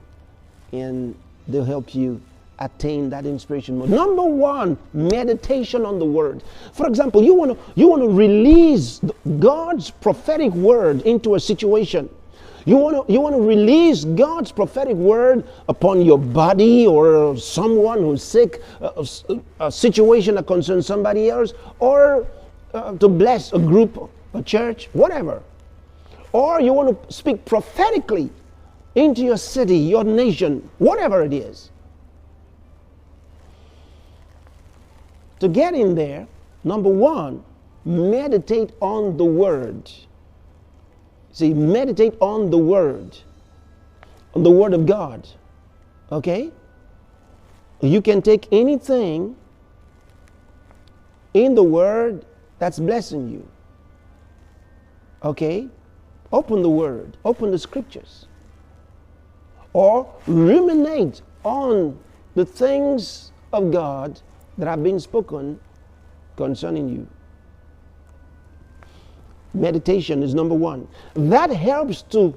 and they'll help you attain that inspiration mode. Number one, meditation on the word. For example, you want to release God's prophetic word into a situation. You want to release God's prophetic word upon your body or someone who's sick, a situation that concerns somebody else, or to bless a group, a church, whatever. Or you want to speak prophetically into your city, your nation, whatever it is. To get in there, number one, meditate on the word. See, meditate on the word of God. Okay? You can take anything in the word that's blessing you. Okay? Open the word, open the scriptures. Or ruminate on the things of God that have been spoken concerning you. Meditation is number one. That helps to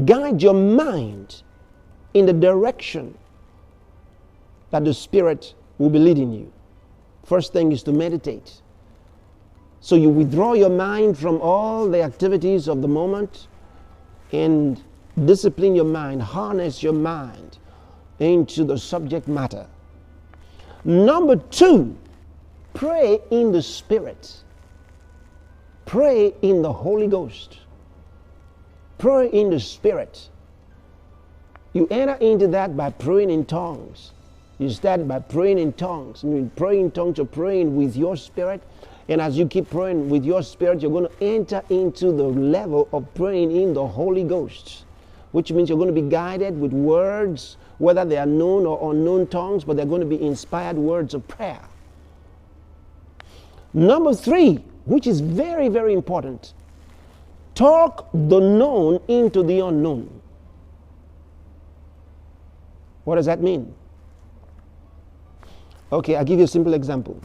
guide your mind in the direction that the Spirit will be leading you. First thing is to meditate. So you withdraw your mind from all the activities of the moment and discipline your mind, harness your mind into the subject matter. Number two, pray in the Spirit. Pray in the Holy Ghost. Pray in the Spirit. You enter into that by praying in tongues. You start by praying in tongues. When you pray in tongues, you're praying with your spirit. And as you keep praying with your spirit, you're going to enter into the level of praying in the Holy Ghost, which means you're going to be guided with words, whether they are known or unknown tongues, but they're going to be inspired words of prayer. Number three, which is very, very important, talk the known into the unknown. What does that mean? Okay, I'll give you a simple example.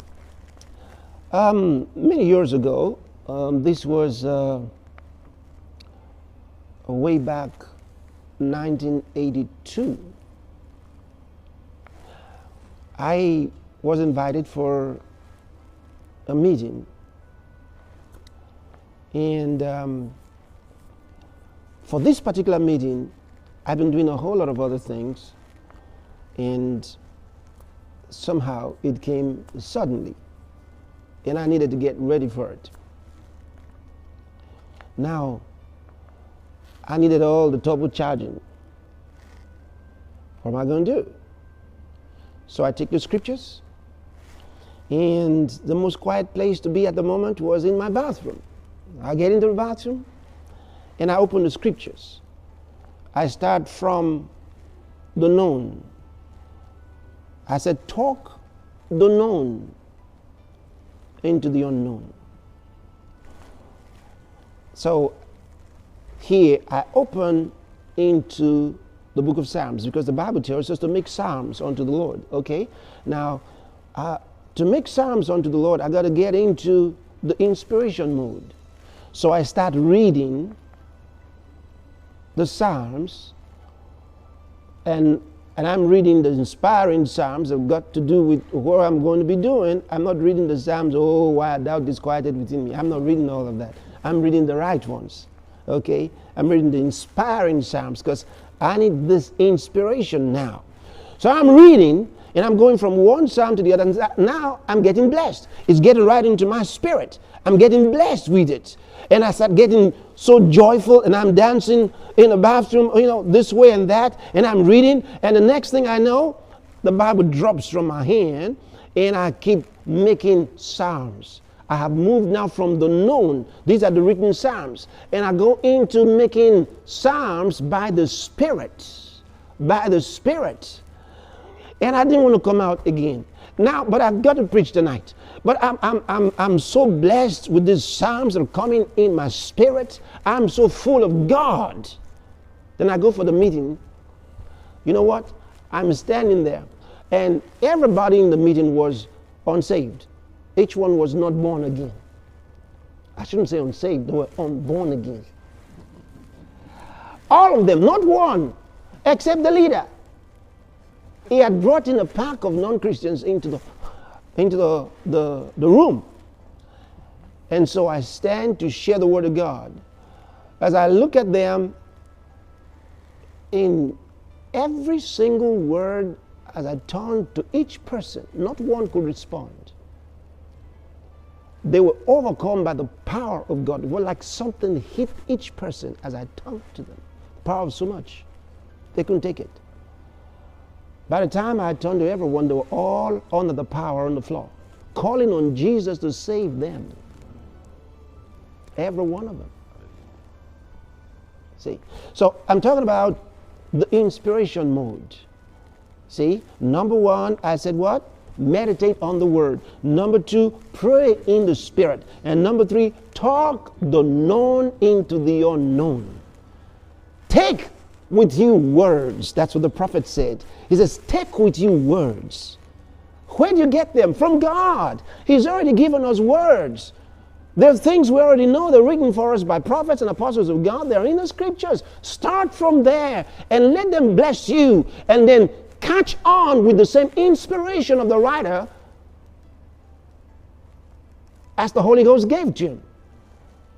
Many years ago, this was way back 1982. I was invited for a meeting, and for this particular meeting, I've been doing a whole lot of other things, and somehow it came suddenly, and I needed to get ready for it. Now, I needed all the turbocharging. What am I going to do? So I take the scriptures, and the most quiet place to be at the moment was in my bathroom. I get into the bathroom, and I open the scriptures. I start from the known. I said, talk the known into the unknown. So here I open into the book of Psalms, because the Bible tells us to make psalms unto the Lord. Okay? Now, to make psalms unto the Lord, I got to get into the inspiration mode. So I start reading the Psalms, and I'm reading the inspiring Psalms that have got to do with what I'm going to be doing. I'm not reading the Psalms, oh, why thou disquieted within me. I'm not reading all of that. I'm reading the right ones. Okay? I'm reading the inspiring Psalms because I need this inspiration now. So I'm reading, And I'm going from one psalm to the other. And now I'm getting blessed. It's getting right into my spirit. I'm getting blessed with it. And I start getting so joyful, and I'm dancing in the bathroom, this way and that. And I'm reading. And the next thing I know, the Bible drops from my hand, and I keep making psalms. I have moved now from the known. These are the written psalms. And I go into making psalms by the Spirit. By the Spirit. And I didn't want to come out again. Now, but I've got to preach tonight. But I'm so blessed with these psalms that are coming in my spirit. I'm so full of God. Then I go for the meeting. You know what? I'm standing there. And everybody in the meeting was unsaved. Each one was not born again. I shouldn't say unsaved, they were unborn again. All of them, not one, except the leader. He had brought in a pack of non-Christians into the room. And so I stand to share the word of God. As I look at them, in every single word, as I turned to each person, not one could respond. They were overcome by the power of God. It was like something hit each person as I talked to them. The power of so much. They couldn't take it. By the time I turned to everyone, they were all under the power on the floor, calling on Jesus to save them. Every one of them. See? So I'm talking about the inspiration mode. See? Number one, I said what? Meditate on the word. Number two, pray in the spirit. And number three, talk the known into the unknown. Take with you words. That's what the prophet said. He says, take with you words. Where do you get them? From God. He's already given us words. There's things we already know. They're written for us by prophets and apostles of God. They're in the scriptures. Start from there and let them bless you. And then catch on with the same inspiration of the writer as the Holy Ghost gave to him.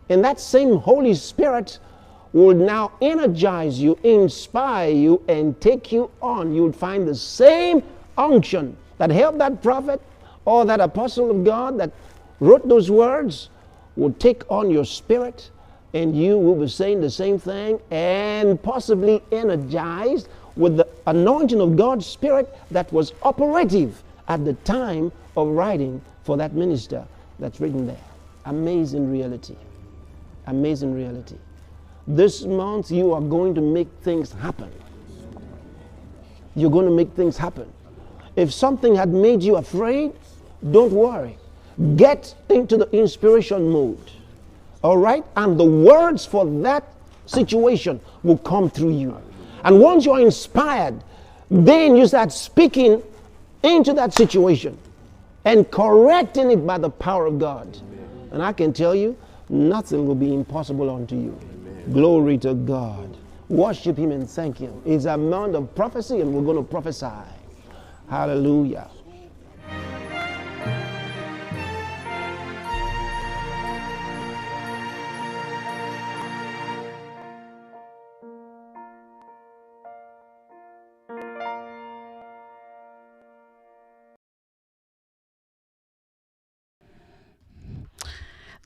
And that same Holy Spirit will now energize you, inspire you, and take you on. You'll find the same unction that helped that prophet or that apostle of God that wrote those words will take on your spirit, and you will be saying the same thing and possibly energized with the anointing of God's Spirit that was operative at the time of writing for that minister that's written there. Amazing reality. Amazing reality. This month you are going to make things happen. You're going to make things happen. If something had made you afraid, don't worry. Get into the inspiration mode. All right? And the words for that situation will come through you. And once you're inspired, then you start speaking into that situation and correcting it by the power of God. And I can tell you, nothing will be impossible unto you. Glory to God. Worship Him and thank Him. It's a month of prophecy, and we're going to prophesy. Hallelujah.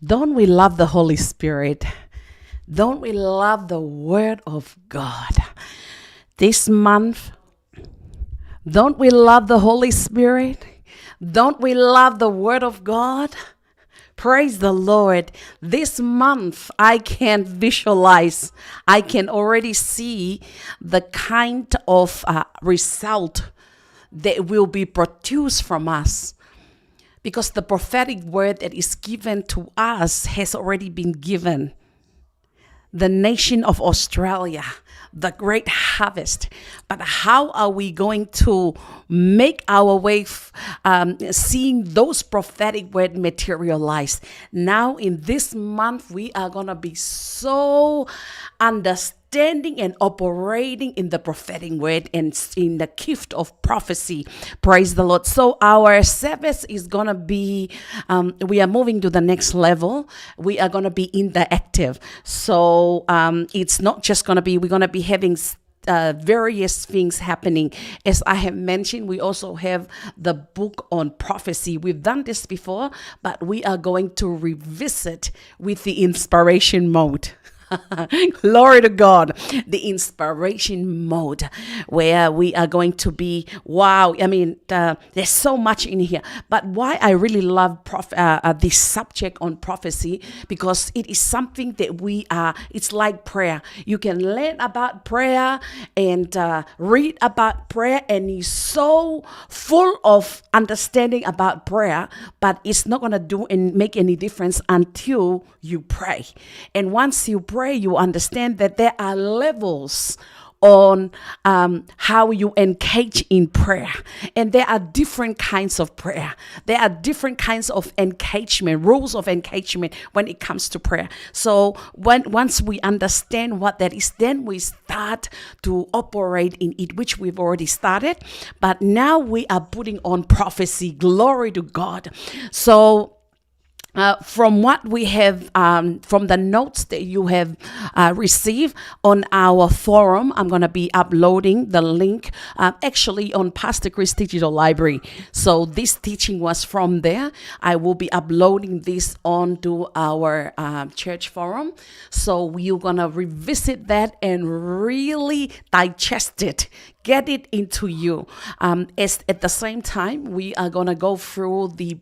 Don't we love the Holy Spirit? Don't we love the Word of God? This month, don't we love the Holy Spirit? Don't we love the Word of God? Praise the Lord. This month, I can visualize, I can already see the kind of result that will be produced from us. Because the prophetic word that is given to us has already been given. The nation of Australia, the great harvest. But how are we going to make our way seeing those prophetic words materialize? Now in this month, we are going to be so understanding and operating in the prophetic word and in the gift of prophecy. Praise the Lord. So our service is going to be, we are moving to the next level. We are going to be interactive. So it's not just going to be, we're going to be having various things happening. As I have mentioned, we also have the book on prophecy. We've done this before, but we are going to revisit with the inspiration mode. Glory to God, the inspiration mode, where we are going to be, wow, I mean, there's so much in here. But why I really love this subject on prophecy, because it is something that it's like prayer. You can learn about prayer and read about prayer, and you're so full of understanding about prayer, but it's not going to do and make any difference until you pray. And once you pray, you understand that there are levels on how you engage in prayer. And there are different kinds of prayer. There are different kinds of engagement, rules of engagement when it comes to prayer. So once we understand what that is, then we start to operate in it, which we've already started. But now we are putting on prophecy. Glory to God. So from what we have, from the notes that you have received on our forum, I'm going to be uploading the link actually on Pastor Chris Digital Library. So this teaching was from there. I will be uploading this onto our church forum. So we're going to revisit that and really digest it. Get it into you. As at the same time, we are going to go through the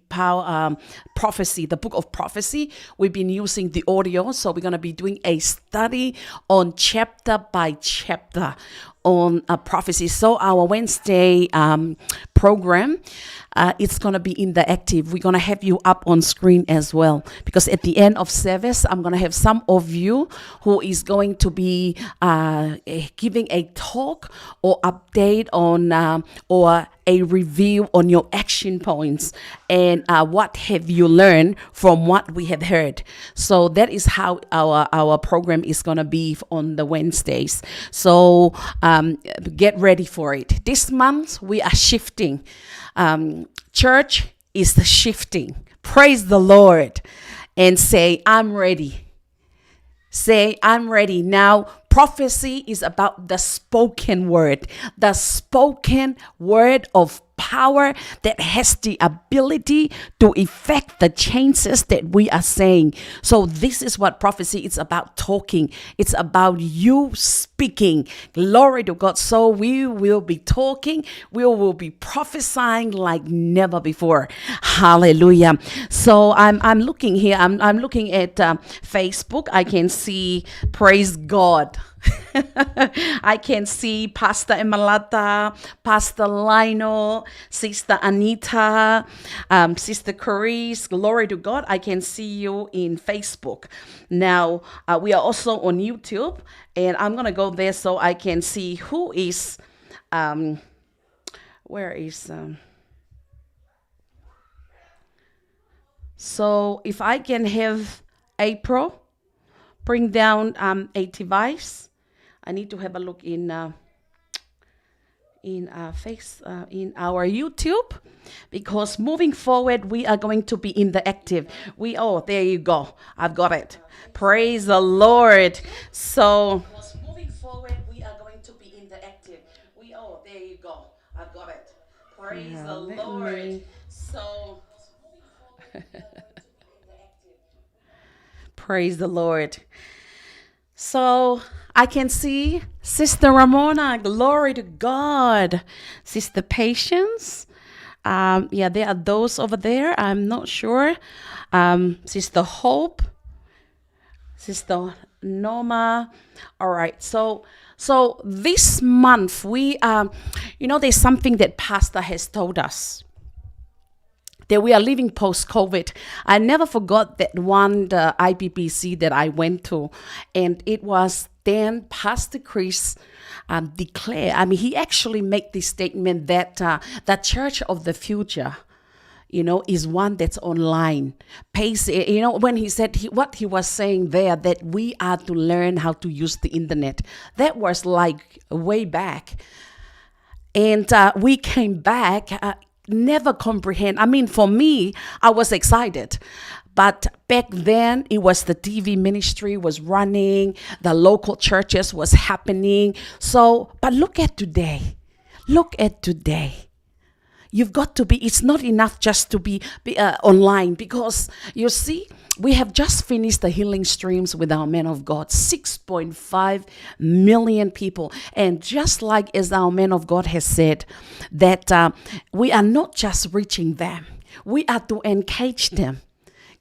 prophecy, the book of prophecy. We've been using the audio, so we're going to be doing a study on chapter by chapter on prophecy. So our Wednesday program, it's going to be in the active. We're going to have you up on screen as well, because at the end of service, I'm going to have some of you who is going to be giving a talk or update on or a review on your action points and what have you learned from what we have heard. So that is how our program is going to be on the Wednesdays. So get ready for it. This month we are shifting. Church is shifting. Praise the Lord and say, I'm ready. Say, I'm ready. Now, prophecy is about the spoken word of power that has the ability to effect the changes that we are saying. So this is what prophecy is about, talking. It's about you speaking. Glory to God. So we will be talking. We will be prophesying like never before. Hallelujah. So I'm looking here. I'm looking at Facebook. I can see, praise God. I can see Pastor Emalata, Pastor Lionel, Sister Anita, Sister Carice. Glory to God. I can see you in Facebook. Now, we are also on YouTube, and I'm going to go there so I can see who is, where is, so if I can have April bring down a device. I need to have a look in our YouTube, because moving forward we are going to be in the active. There you go. I've got it. Praise the Lord. So moving forward we are going to be in the active. There you go. I've got it. Praise the Lord. So praise the Lord. So I can see Sister Ramona. Glory to God. Sister Patience. There are those over there. I'm not sure. Sister Hope. Sister Norma. All right. So this month we there's something that Pastor has told us, that we are living post-COVID. I never forgot that one, the IBBC that I went to, and it was then Pastor Chris declared, he actually made this statement that the church of the future, is one that's online. When he said what he was saying there, that we are to learn how to use the internet. That was like way back. And we came back, never comprehend. For me, I was excited. But back then, it was the TV ministry was running, the local churches was happening. So, but look at today. Look at today. You've got to be, it's not enough just to be online, because you see, we have just finished the healing streams with our men of God, 6.5 million people. And just like as our men of God has said, that we are not just reaching them, we are to engage them.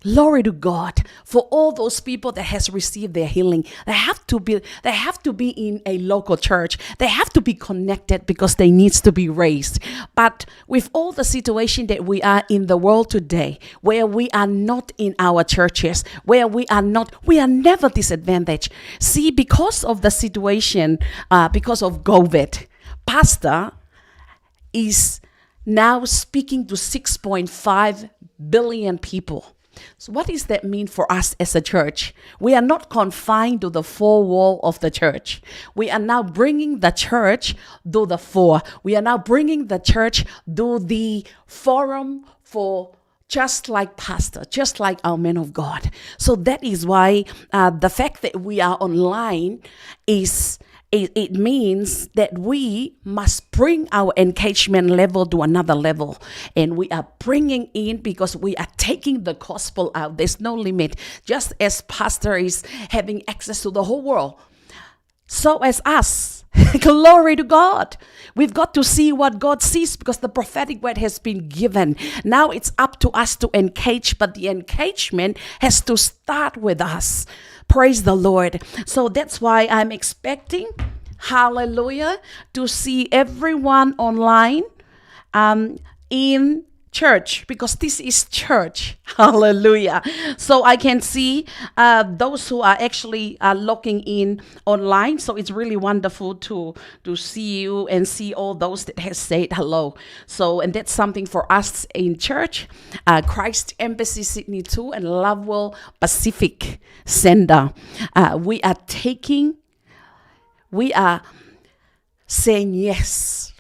Glory to God for all those people that has received their healing. They have to be in a local church. They have to be connected because they needs to be raised. But with all the situation that we are in the world today, where we are not in our churches, where we are never disadvantaged. See, because of the situation, because of COVID, Pastor is now speaking to 6.5 billion people. So what does that mean for us as a church? We are not confined to the four wall of the church. We are now bringing the church to the fore. We are now bringing the church to the forum for just like pastor, just like our men of God. So that is why the fact that we are online it means that we must bring our engagement level to another level. And we are bringing in because we are taking the gospel out. There's no limit. Just as pastor is having access to the whole world, so as us. Glory to God. We've got to see what God sees because the prophetic word has been given. Now it's up to us to engage, but the engagement has to start with us. Praise the Lord. So that's why I'm expecting, hallelujah, to see everyone online in church, because this is church. Hallelujah. So I can see those who are actually logging in online. So it's really wonderful to see you and see all those that has said hello. So, and that's something for us in church, Christ Embassy Sydney 2 and Lovewell Pacific Center. We are saying yes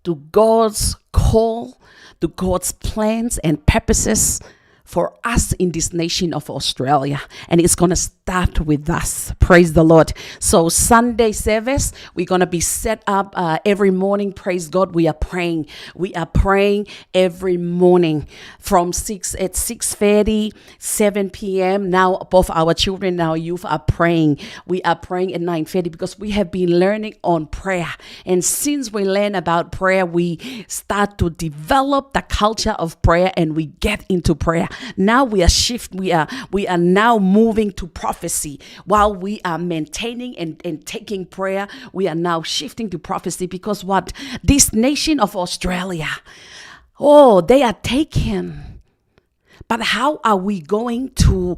to God's call, to God's plans and purposes for us in this nation of Australia. And it's going to start with us. Praise the Lord. So Sunday service, we're going to be set up every morning. Praise God. We are praying. We are praying every morning from 6:30, 7 p.m. Now both our children and our youth are praying. We are praying at 9:30 because we have been learning on prayer. And since we learn about prayer, we start to develop the culture of prayer and we get into prayer. Now we are now moving to prophecy. While we are maintaining and taking prayer, we are now shifting to prophecy because what? This nation of Australia, they are taken. But how are we going to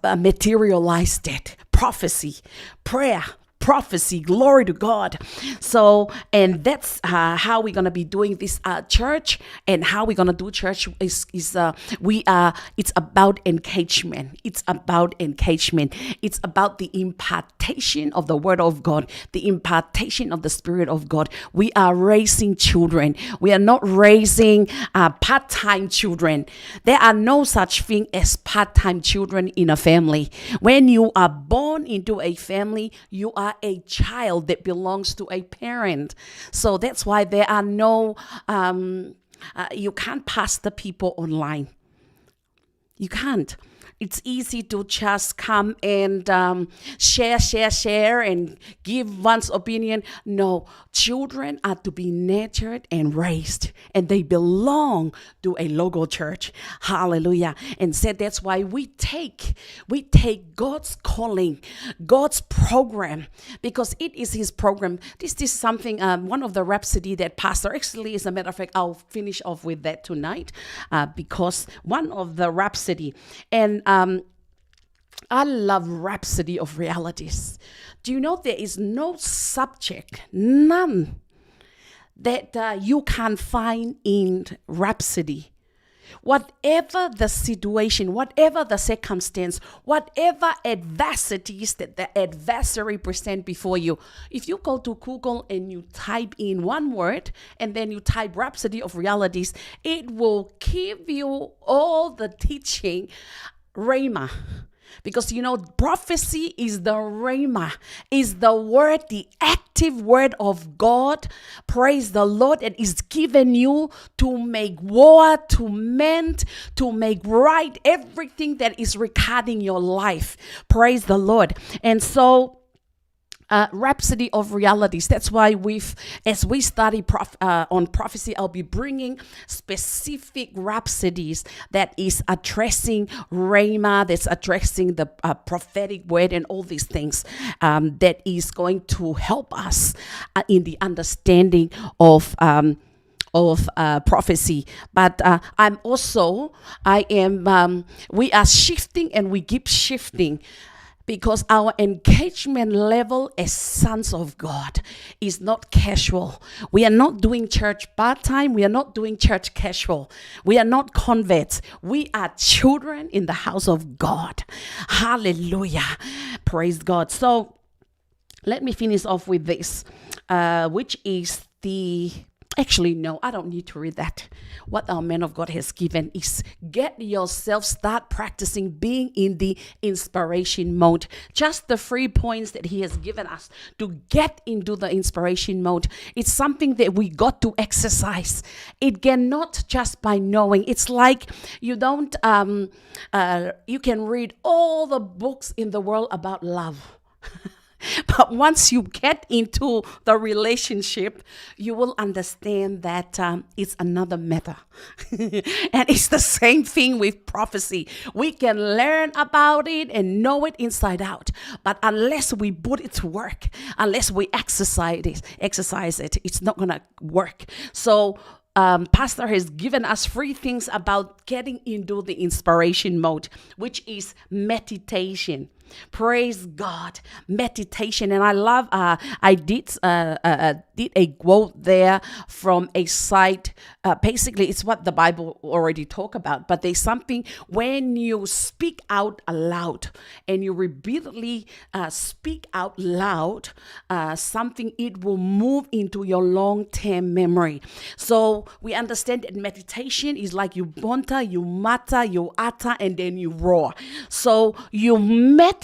materialize that? Prophecy, prayer, prophecy, glory to God. So, and that's how we're going to be doing this church, and how we're going to do church is it's about engagement. It's about engagement. It's about the impartation of the word of God, the impartation of the Spirit of God. We are raising children. We are not raising part-time children. There are no such thing as part-time children in a family. When you are born into a family, you are a child that belongs to a parent. So that's why there are no, you can't pastor people online. You can't. It's easy to just come and share and give one's opinion. No, children are to be nurtured and raised, and they belong to a local church. Hallelujah. And said that's why we take God's calling, God's program, because it is his program. This is something, one of the rhapsody that pastor, actually, as a matter of fact, I'll finish off with that tonight, because one of the rhapsody, and I love rhapsody of realities. Do you know there is no subject, none, that you can find in rhapsody Whatever the situation, whatever the circumstance, whatever adversities that the adversary present before you, if you go to Google and you type in one word and then you type Rhapsody of Realities, it will give you all the teaching, rhema. Because prophecy is the rhema, is the word, the active word of God. Praise the Lord. It is given you to make war, to mend, to make right everything that is regarding your life. Praise the Lord. And so, Rhapsody of Realities. That's why as we study on prophecy, I'll be bringing specific rhapsodies that is addressing rhema, that's addressing the prophetic word and all these things that is going to help us in the understanding of prophecy. But we are shifting and we keep shifting, because our engagement level as sons of God is not casual. We are not doing church part-time. We are not doing church casual. We are not converts. We are children in the house of God. Hallelujah. Praise God. So let me finish off with this, which is Actually, no, I don't need to read that. What our man of God has given is start practicing being in the inspiration mode. Just the 3 points that he has given us to get into the inspiration mode. It's something that we got to exercise. It cannot just by knowing. It's like you don't, you can read all the books in the world about love. But once you get into the relationship, you will understand that it's another matter. And it's the same thing with prophecy. We can learn about it and know it inside out. But unless we put it to work, unless we exercise it, it's not going to work. So Pastor has given us 3 things about getting into the inspiration mode, which is meditation. Praise God, meditation. And I love, I did a quote there from a site. Basically, it's what the Bible already talk about, but there's something when you speak out aloud and you repeatedly speak out loud, something, it will move into your long-term memory. So we understand that meditation is like you bonta, you mutter, you utter, and then you roar. So you meditate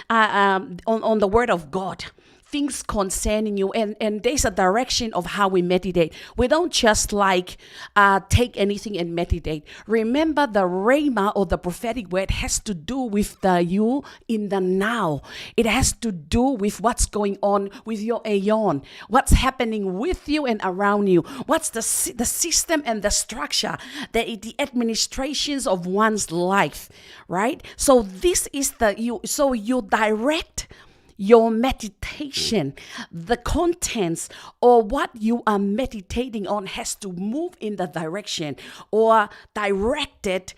on the word of God, things concerning you, and there's a direction of how we meditate. We don't just take anything and meditate. Remember, the rhema or the prophetic word has to do with you in the now. It has to do with what's going on with your aeon, what's happening with you and around you, what's the system and the structure, the administrations of one's life, right? So this is so you direct your meditation, the contents or what you are meditating on has to move in the direction or directed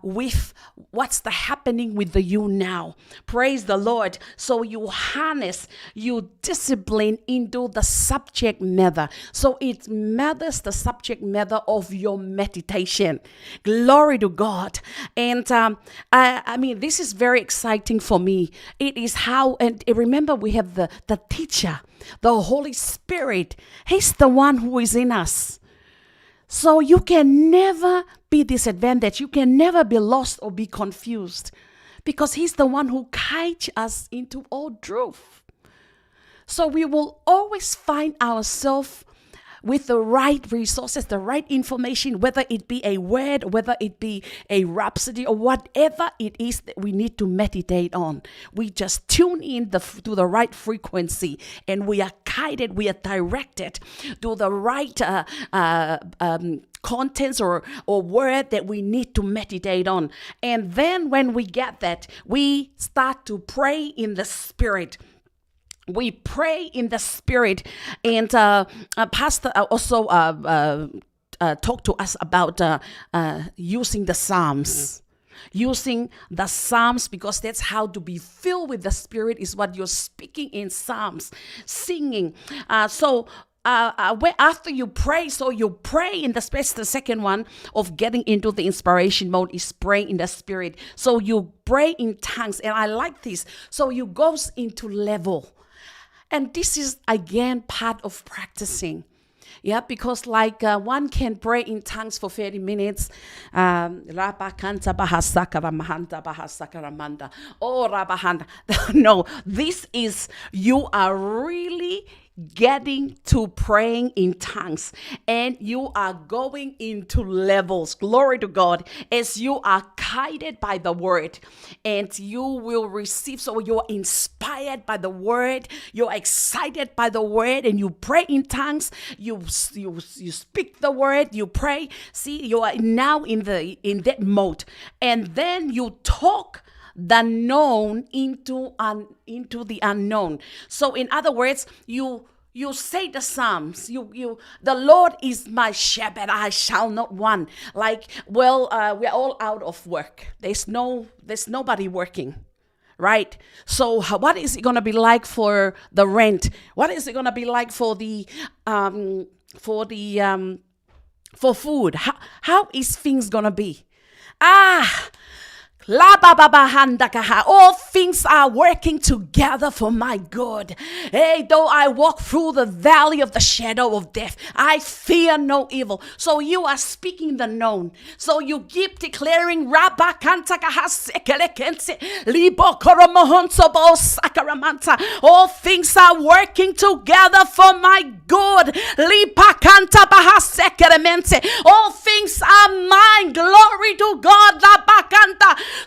with what's happening with the you now. Praise the Lord. So you harness, you discipline into the subject matter. So it matters the subject matter of your meditation. Glory to God. And I mean, this is very exciting for me. It is how, and remember, we have the teacher, the Holy Spirit. He's the one who is in us. So you can never be disadvantaged. You can never be lost or be confused, because he's the one who guides us into all truth. So we will always find ourselves with the right resources, the right information, whether it be a word, whether it be a rhapsody, or whatever it is that we need to meditate on. We just tune in to the right frequency, and we are guided, we are directed to the right contents or word that we need to meditate on. And then when we get that, we start to pray in the Spirit. We pray in the Spirit. And Pastor also talked to us about using the Psalms. Using the Psalms, because that's how to be filled with the Spirit, is what you're speaking in Psalms, singing. So after you pray, so you pray in the space. The second one of getting into the inspiration mode is praying in the spirit. So you pray in tongues, and I like this. So you goes into level, and this is again part of practicing. Yeah, because one can pray in tongues for 30 minutes. No, this is, you are really getting to praying in tongues, and you are going into levels. Glory to God, as you are guided by the word, and you will receive. So you're inspired by the word, you're excited by the word, and you pray in tongues. You speak the word, you pray. See, you are now in that mode, and then you talk the known into the unknown. So in other words, you say the Psalms. The Lord is my shepherd, I shall not want. We're all out of work. There's nobody working, right? So what is it gonna be like for the rent? What is it gonna be like for for food? How is things gonna be? All things are working together for my good. Hey, though I walk through the valley of the shadow of death, I fear no evil. So you are speaking the known. So you keep declaring, all things are working together for my good. All things are mine. Glory to God.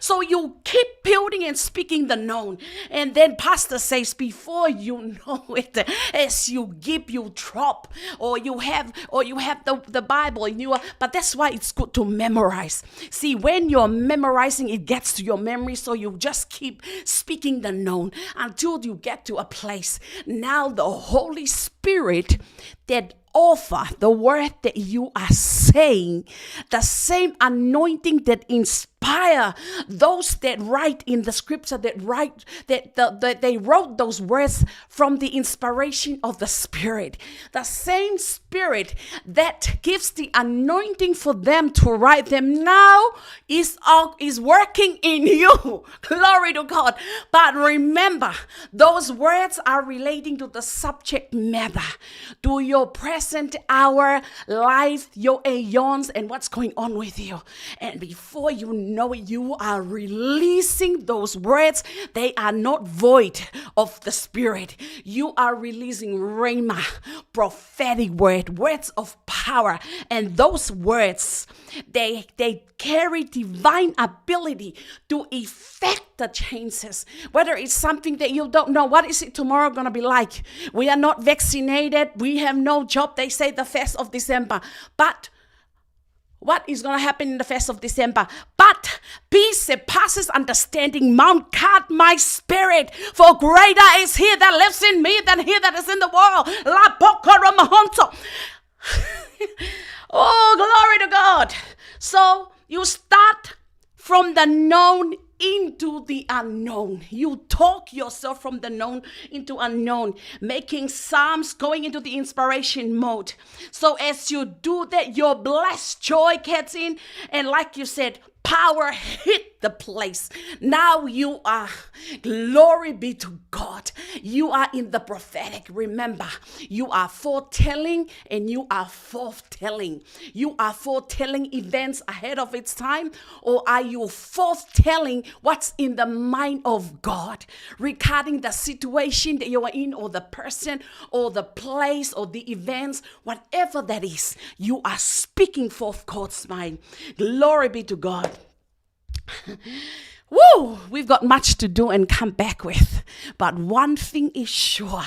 So you keep building and speaking the known. And then pastor says, before you know it, as you give, you drop, or you have the Bible, and but that's why it's good to memorize. See, when you're memorizing, it gets to your memory. So you just keep speaking the known until you get to a place. Now the Holy Spirit that offer the word that you are saying, the same anointing that inspire those that write in the scripture, that they wrote those words from the inspiration of the Spirit. The same Spirit that gives the anointing for them to write them now is working in you. Glory to God. But remember, those words are relating to the subject matter, to your present hour, life, your aeons, and what's going on with you. And before you know it, you are releasing those words. They are not void of the Spirit. You are releasing rhema, prophetic words of power. And those words, they carry divine ability to effect the changes. Whether it's something that you don't know, what is it tomorrow going to be like? We are not vaccinated. We have no job. They say the 1st of December. But what is going to happen in the 1st of December? But peace that passes understanding, mount guard my spirit, for greater is he that lives in me than he that is in the world. Oh, glory to God. So you start from the known into the unknown. You talk yourself from the known into unknown, making Psalms, going into the inspiration mode. So as you do that, your blessed joy gets in, and like you said, power hit the place. Now you are, glory be to God, you are in the prophetic. Remember, you are foretelling and you are forthtelling. You are foretelling events ahead of its time, or are you forthtelling what's in the mind of God regarding the situation that you are in, or the person, or the place, or the events, whatever that is, you are speaking forth God's mind. Glory be to God. Woo! We've got much to do and come back with. But one thing is sure.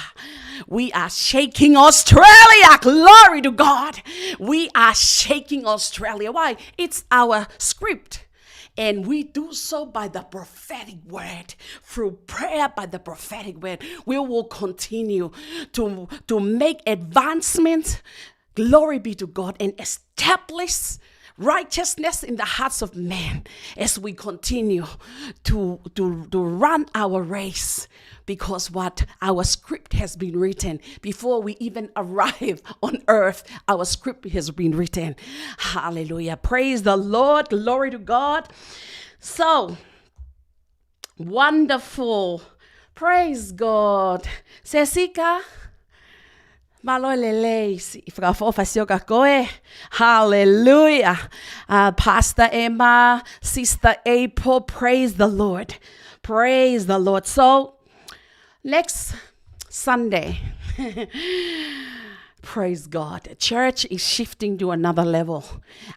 We are shaking Australia. Glory to God. We are shaking Australia. Why? It's our script. And we do so by the prophetic word. Through prayer by the prophetic word. We will continue to make advancements. Glory be to God. And establish righteousness in the hearts of men as we continue to run our race. Because what our script has been written before we even arrive on earth, our script has been written. Hallelujah. Praise the Lord. Glory to God. So wonderful. Praise God. Sesika. Hallelujah. Pastor Emma, Sister April, praise the Lord. Praise the Lord. So, next Sunday, praise God. Church is shifting to another level.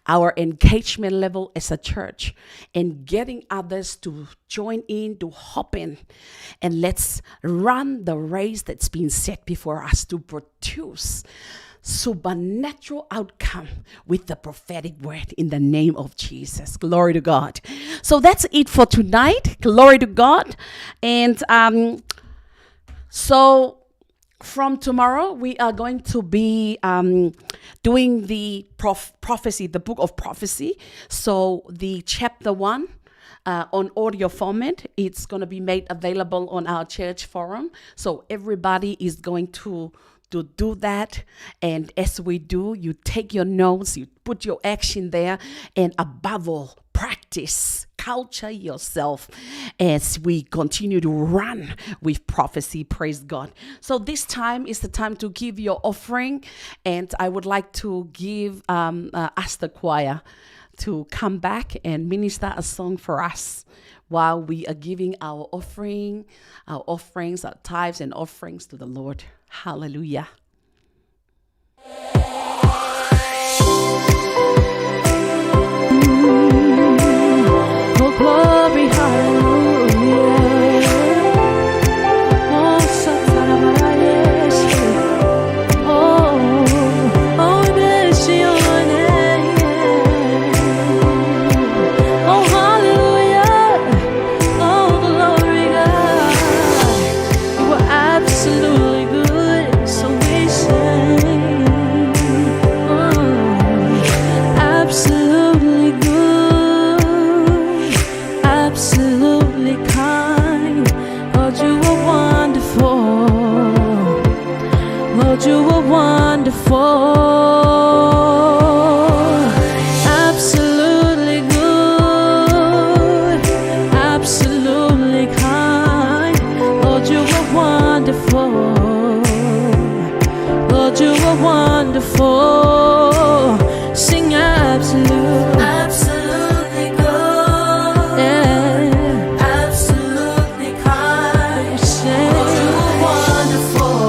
Our engagement level as a church and getting others to join in, to hop in. And let's run the race that's been set before us to produce supernatural outcome with the prophetic word in the name of Jesus. Glory to God. So that's it for tonight. Glory to God. And so from tomorrow, we are going to be doing the prophecy, the book of prophecy. So the chapter 1 on audio format, it's going to be made available on our church forum. So everybody is going to do that. And as we do, you take your notes, you put your action there, and above all, practice, culture yourself as we continue to run with prophecy. Praise God. So this time is the time to give your offering, and I would like to give ask the choir to come back and minister a song for us while we are giving our offerings, our tithes and offerings to the Lord. Hallelujah. Oh, glory, hallelujah. Oh, Satanabayesh. Oh, bless your name. Oh, hallelujah. Oh, glory, God. You are absolutely good, so we sing. Absolutely good, absolutely kind. Lord, you are wonderful. Lord, you are wonderful. Absolutely good, absolutely kind. Lord, you are wonderful. Lord, you are wonderful. Sing absolute, absolutely good, yeah, absolutely kind. Lord, you are wonderful,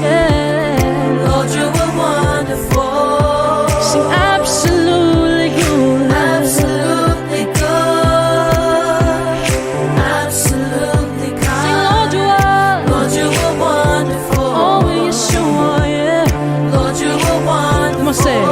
yeah, Lord, you are wonderful. Sing absolutely good, absolutely good, absolutely kind. Sing Lord, you are wonderful. Oh, yes you are, yeah. Lord, you are wonderful. Come on, say it.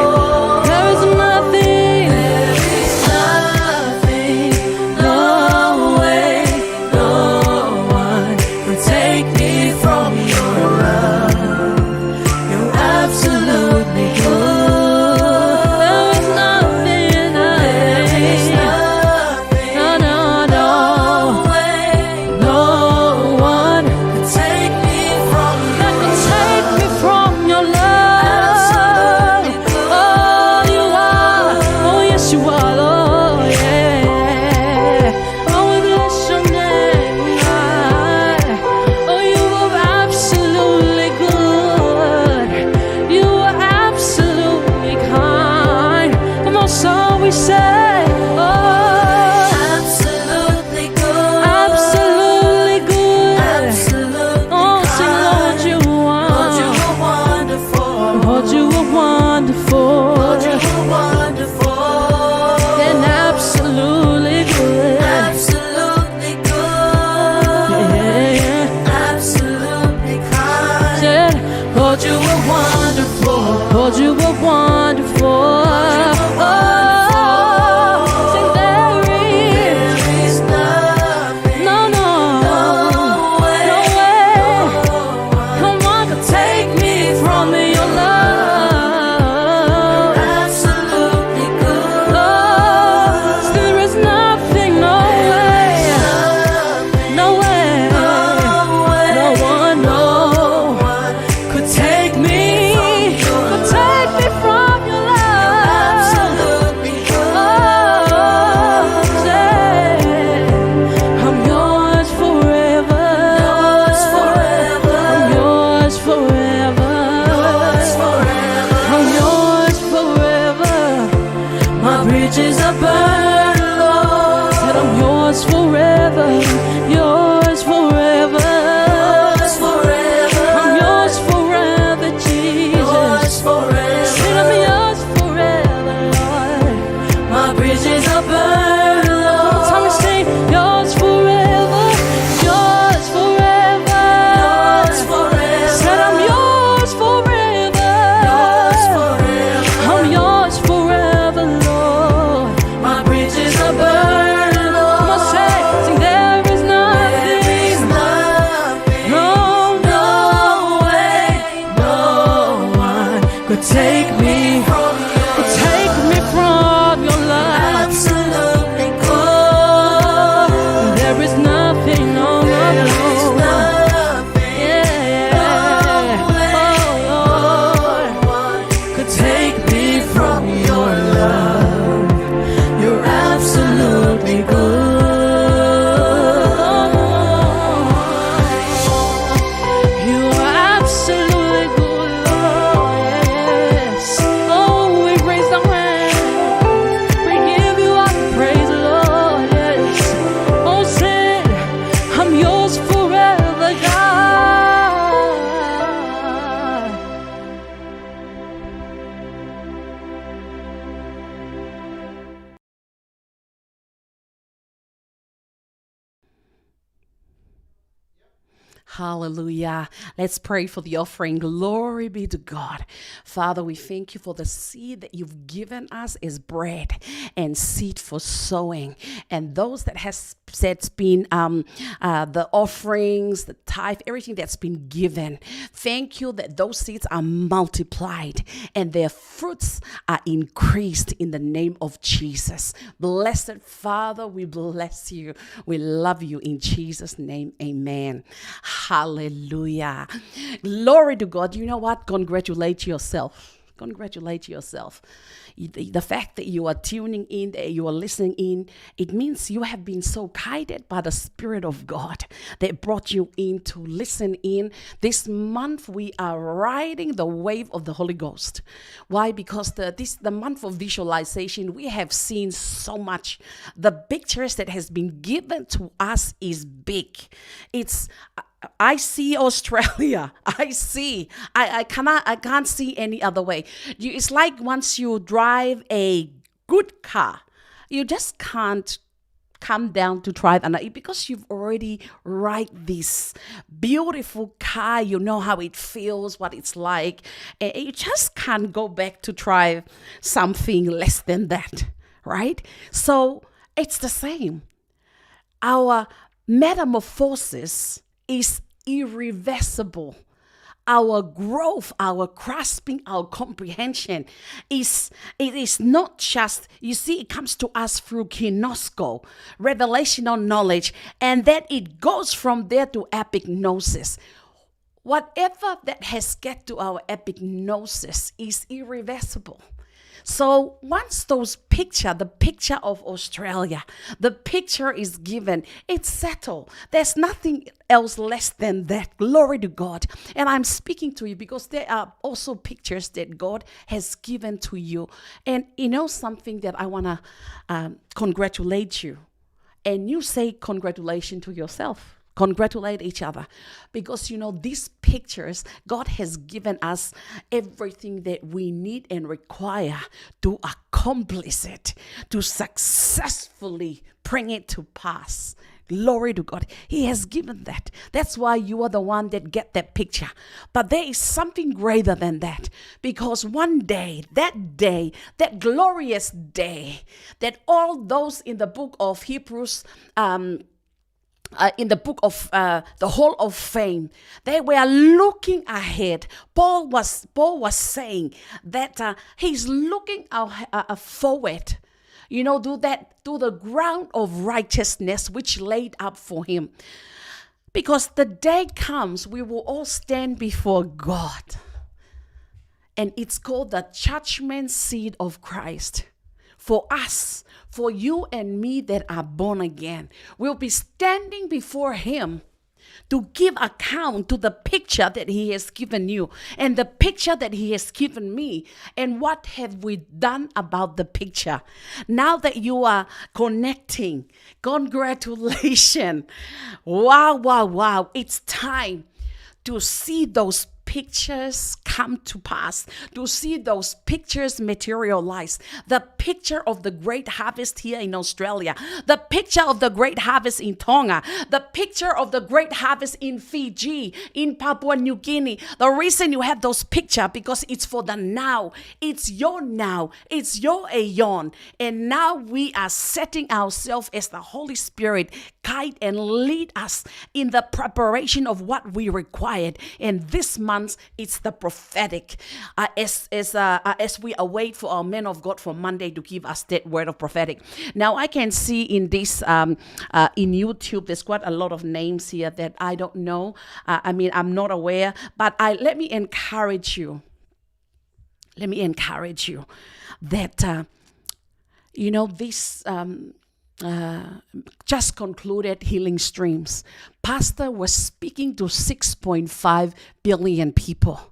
Lord, you were wonderful. Sing there is nothing, no way. Come on, take me from your love. Absolutely good. could take me from your love. Absolutely Oh, there is nothing on the could take me from your love. You're absolutely good. You are absolutely good, Lord. Yes. Oh, we raise our hands. We give you our praise, Lord. Yes. Oh, say, I'm yours forever, God. Hallelujah. Let's pray for the offering. Glory be to God. Father, we thank you for the seed that you've given us as bread and seed for sowing. And those that has been the offerings, the tithe, everything that's been given. Thank you that those seeds are multiplied and their fruits are increased in the name of Jesus. Blessed Father, we bless you. We love you in Jesus' name. Amen. Hallelujah. Glory to God. You know what? Congratulate yourself. Congratulate yourself. The fact that you are tuning in, that you are listening in, it means you have been so guided by the Spirit of God that brought you in to listen in. This month we are riding the wave of the Holy Ghost. Why? Because the month of visualization, we have seen so much. The pictures that has been given to us is big. I see Australia. I can't see any other way. It's like once you drive a good car, you just can't come down to drive another because you've already ride this beautiful car. You know how it feels, what it's like. And you just can't go back to drive something less than that, right? So it's the same. Our metamorphosis is irreversible. Our growth, our grasping, our comprehension it is not just, you see, it comes to us through kinosko, revelational knowledge, and then it goes from there to epignosis. Whatever that has get to our epignosis is irreversible. So once the picture of Australia, the picture is given, it's settled. There's nothing else less than that. Glory to God. And I'm speaking to you because there are also pictures that God has given to you. And you know something that I want to congratulate you. And you say congratulations to yourself. Congratulate each other, because you know these pictures, God has given us everything that we need and require to accomplish it, to successfully bring it to pass. Glory to God. He has given that. That's why you are the one that get that picture. But there is something greater than that, because one day, that glorious day, that all those in the book of Hebrews, in the book of the Hall of Fame, they were looking ahead. Paul was saying that he's looking forward, you know, to the ground of righteousness which laid up for him. Because the day comes, we will all stand before God. And it's called the judgment seat of Christ. For us, for you and me that are born again, we'll be standing before him to give account to the picture that he has given you and the picture that he has given me. And what have we done about the picture? Now that you are connecting, congratulations. Wow. It's time to see those pictures come to pass, to see those pictures materialize. The picture of the great harvest here in Australia, the picture of the great harvest in Tonga, the picture of the great harvest in Fiji, in Papua New Guinea. The reason you have those pictures, because it's for the now. It's your now. It's your aeon. And now we are setting ourselves as the Holy Spirit guide and lead us in the preparation of what we required. And this month, it's the prophetic prophetic. As we await for our men of God for Monday to give us that word of prophetic. Now I can see in this in YouTube, there's quite a lot of names here that I don't know. I'm not aware, but let me encourage you. Let me encourage you that this. Just concluded Healing Streams. Pastor was speaking to 6.5 billion people.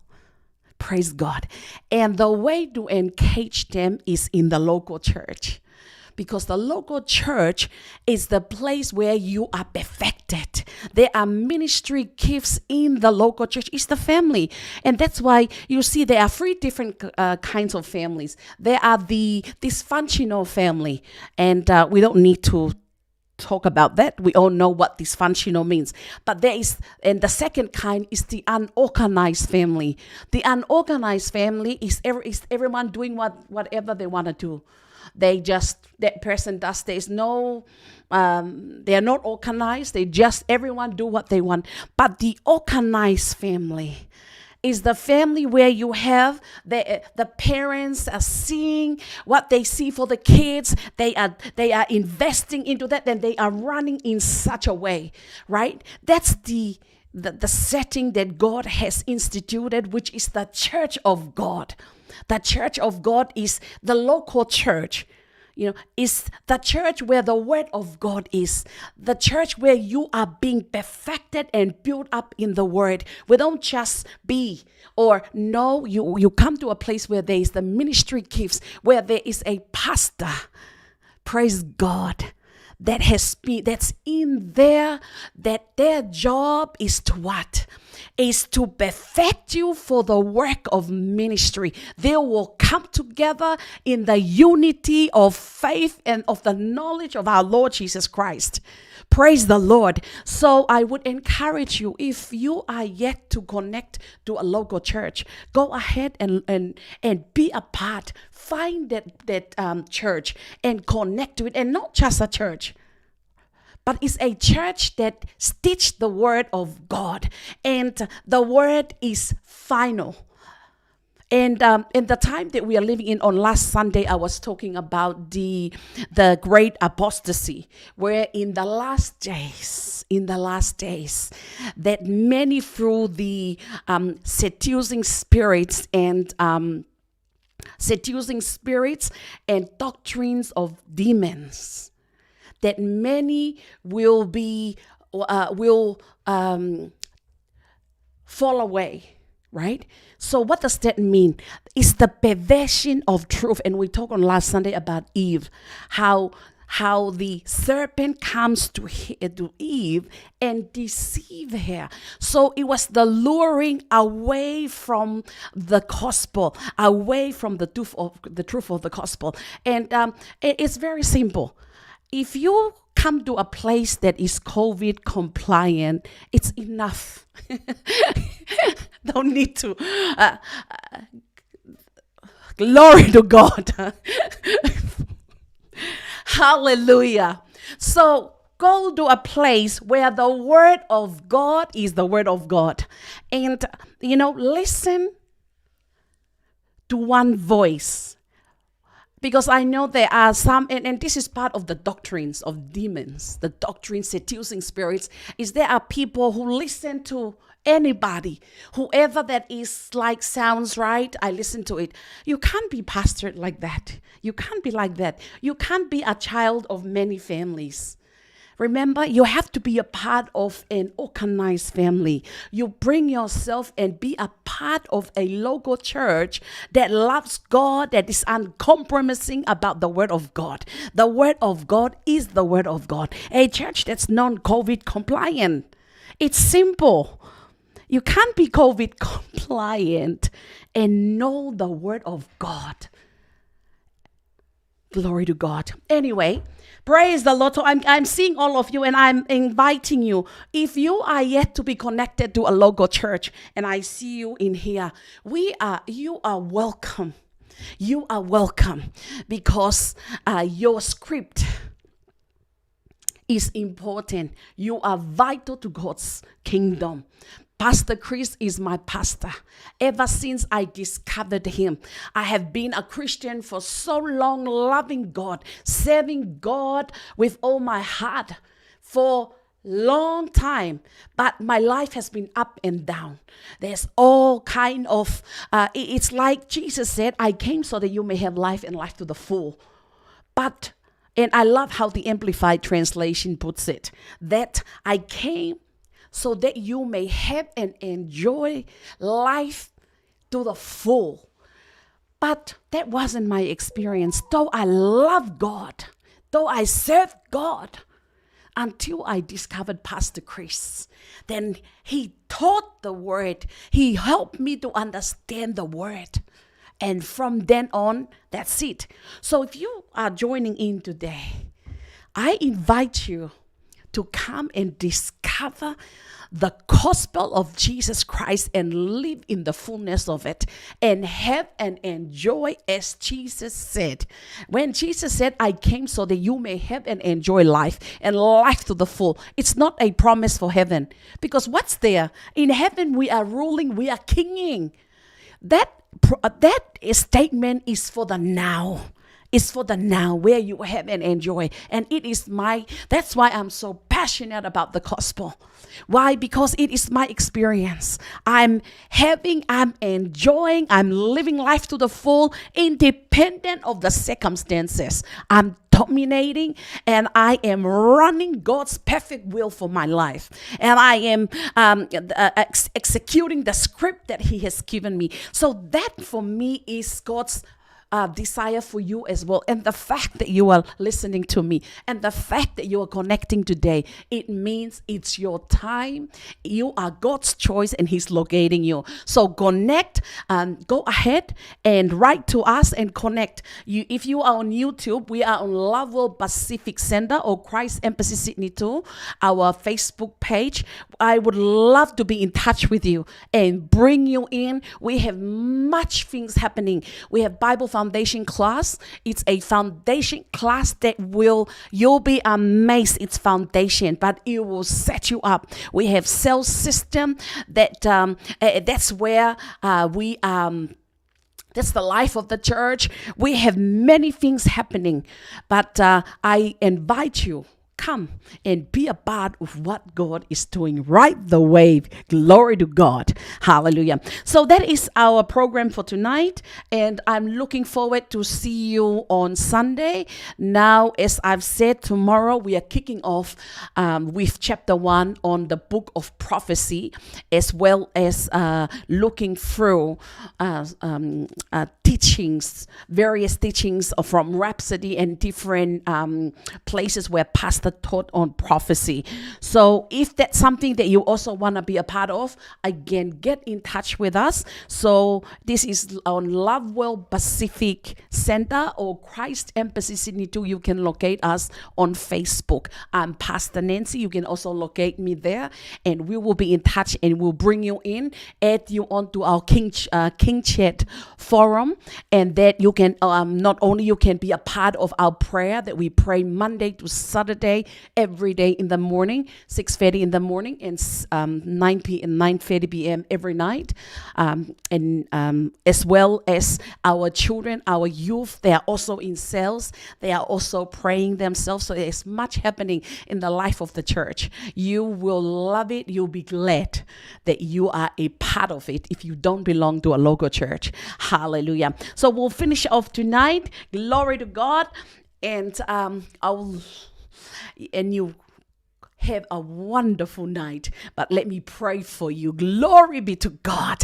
Praise God. And the way to engage them is in the local church. Because the local church is the place where you are perfected. There are ministry gifts in the local church. It's the family. And that's why you see there are 3 different kinds of families. There are the dysfunctional family. And we don't need to talk about that. We all know what dysfunctional means. But and the second kind is the unorganized family. The unorganized family is everyone doing whatever they want to do. That person does, there's no, they are not organized. Everyone do what they want. But the organized family is the family where you have the parents are seeing what they see for the kids. They are investing into that, and they are running in such a way, right? That's the setting that God has instituted, which is the church of God. The church of God is the local church. Is the church where the word of God is. The church where you are being perfected and built up in the word. We don't just be or no, you come to a place where there is the ministry gifts, where there is a pastor. Praise God. That's in there, that their job is to what? Is to perfect you for the work of ministry. They will come together in the unity of faith and of the knowledge of our Lord Jesus Christ. Praise the Lord. So I would encourage you, if you are yet to connect to a local church, go ahead and be a part. Find that church and connect to it. And not just a church, but it's a church that teaches the word of God. And the word is final. And in the time that we are living in, on last Sunday, I was talking about the great apostasy, where in the last days, that many through the seducing spirits and doctrines of demons, that many will fall away. Right? So what does that mean? It's the perversion of truth. And we talked on last Sunday about Eve, how the serpent comes to Eve and deceive her. So it was the luring away from the gospel, away from the truth of the gospel. And it's very simple. If you come to a place that is COVID compliant, it's enough. Don't need to. Glory to God. Hallelujah. So go to a place where the word of God is the word of God. And, listen to one voice. Because I know there are some, and this is part of the doctrines of demons, the doctrines, seducing spirits, is there are people who listen to anybody, whoever that is like sounds right, I listen to it. You can't be pastored like that. You can't be like that. You can't be a child of many families. Remember, you have to be a part of an organized family. You bring yourself and be a part of a local church that loves God, that is uncompromising about the word of God. The word of God is the word of God. A church that's non-COVID compliant. It's simple. You can't be COVID compliant and know the word of God. Glory to God. Anyway, praise the Lord. So I'm seeing all of you, and I'm inviting you. If you are yet to be connected to a local church, and I see you in here, you are welcome. You are welcome, because your script is important. You are vital to God's kingdom. Pastor Chris is my pastor. Ever since I discovered him, I have been a Christian for so long, loving God, serving God with all my heart for long time, but my life has been up and down. There's all kind of it's like Jesus said, I came so that you may have life and life to the full. And I love how the Amplified Translation puts it, that I came so that you may have and enjoy life to the full. But that wasn't my experience. Though I love God, though I serve God, until I discovered Pastor Chris. Then he taught the word. He helped me to understand the word. And from then on, that's it. So if you are joining in today, I invite you to come and discover the gospel of Jesus Christ and live in the fullness of it and have and enjoy as Jesus said. When Jesus said, I came so that you may have and enjoy life and life to the full, it's not a promise for heaven, because what's there? In heaven we are ruling, we are kinging. That statement is for the now. It's for the now, where you have and enjoy. And that's why I'm so passionate about the gospel. Why? Because it is my experience. I'm enjoying, I'm living life to the full, independent of the circumstances. I'm dominating and I am running God's perfect will for my life. And I am executing the script that He has given me. So that for me is God's desire for you as well. And the fact that you are listening to me and the fact that you are connecting today, it means it's your time. You are God's choice and He's locating you. So connect, go ahead and write to us and connect. If you are on YouTube, we are on Love World Pacific Center or Christ Embassy Sydney 2, our Facebook page. I would love to be in touch with you and bring you in. We have much things happening. We have Bible foundation class. It's a foundation class that you'll be amazed. It's foundation, but it will set you up. We have sales system that's where that's the life of the church. We have many things happening, but I invite you, come and be a part of what God is doing right the way. Glory to God. Hallelujah. So that is our program for tonight. And I'm looking forward to see you on Sunday. Now, as I've said, tomorrow we are kicking off with chapter 1 on the book of prophecy, as well as looking through teachings, various teachings from Rhapsody and different places where Pastor taught on prophecy. So if that's something that you also want to be a part of, again, get in touch with us. So this is on Love World Pacific Center or Christ Embassy Sydney 2. You can locate us on Facebook. I'm Pastor Nancy. You can also locate me there, and we will be in touch and we'll bring you in, add you onto our King Chat forum, and that you can not only you can be a part of our prayer that we pray Monday to Saturday every day in the morning, 6:30 in the morning and 9:30 p.m. every night, and as well as our children, our youth, they are also in cells. They are also praying themselves. So there's much happening in the life of the church. You will love it. You'll be glad that you are a part of it if you don't belong to a local church. Hallelujah. So we'll finish off tonight. Glory to God. And you have a wonderful night. But let me pray for you. Glory be to God.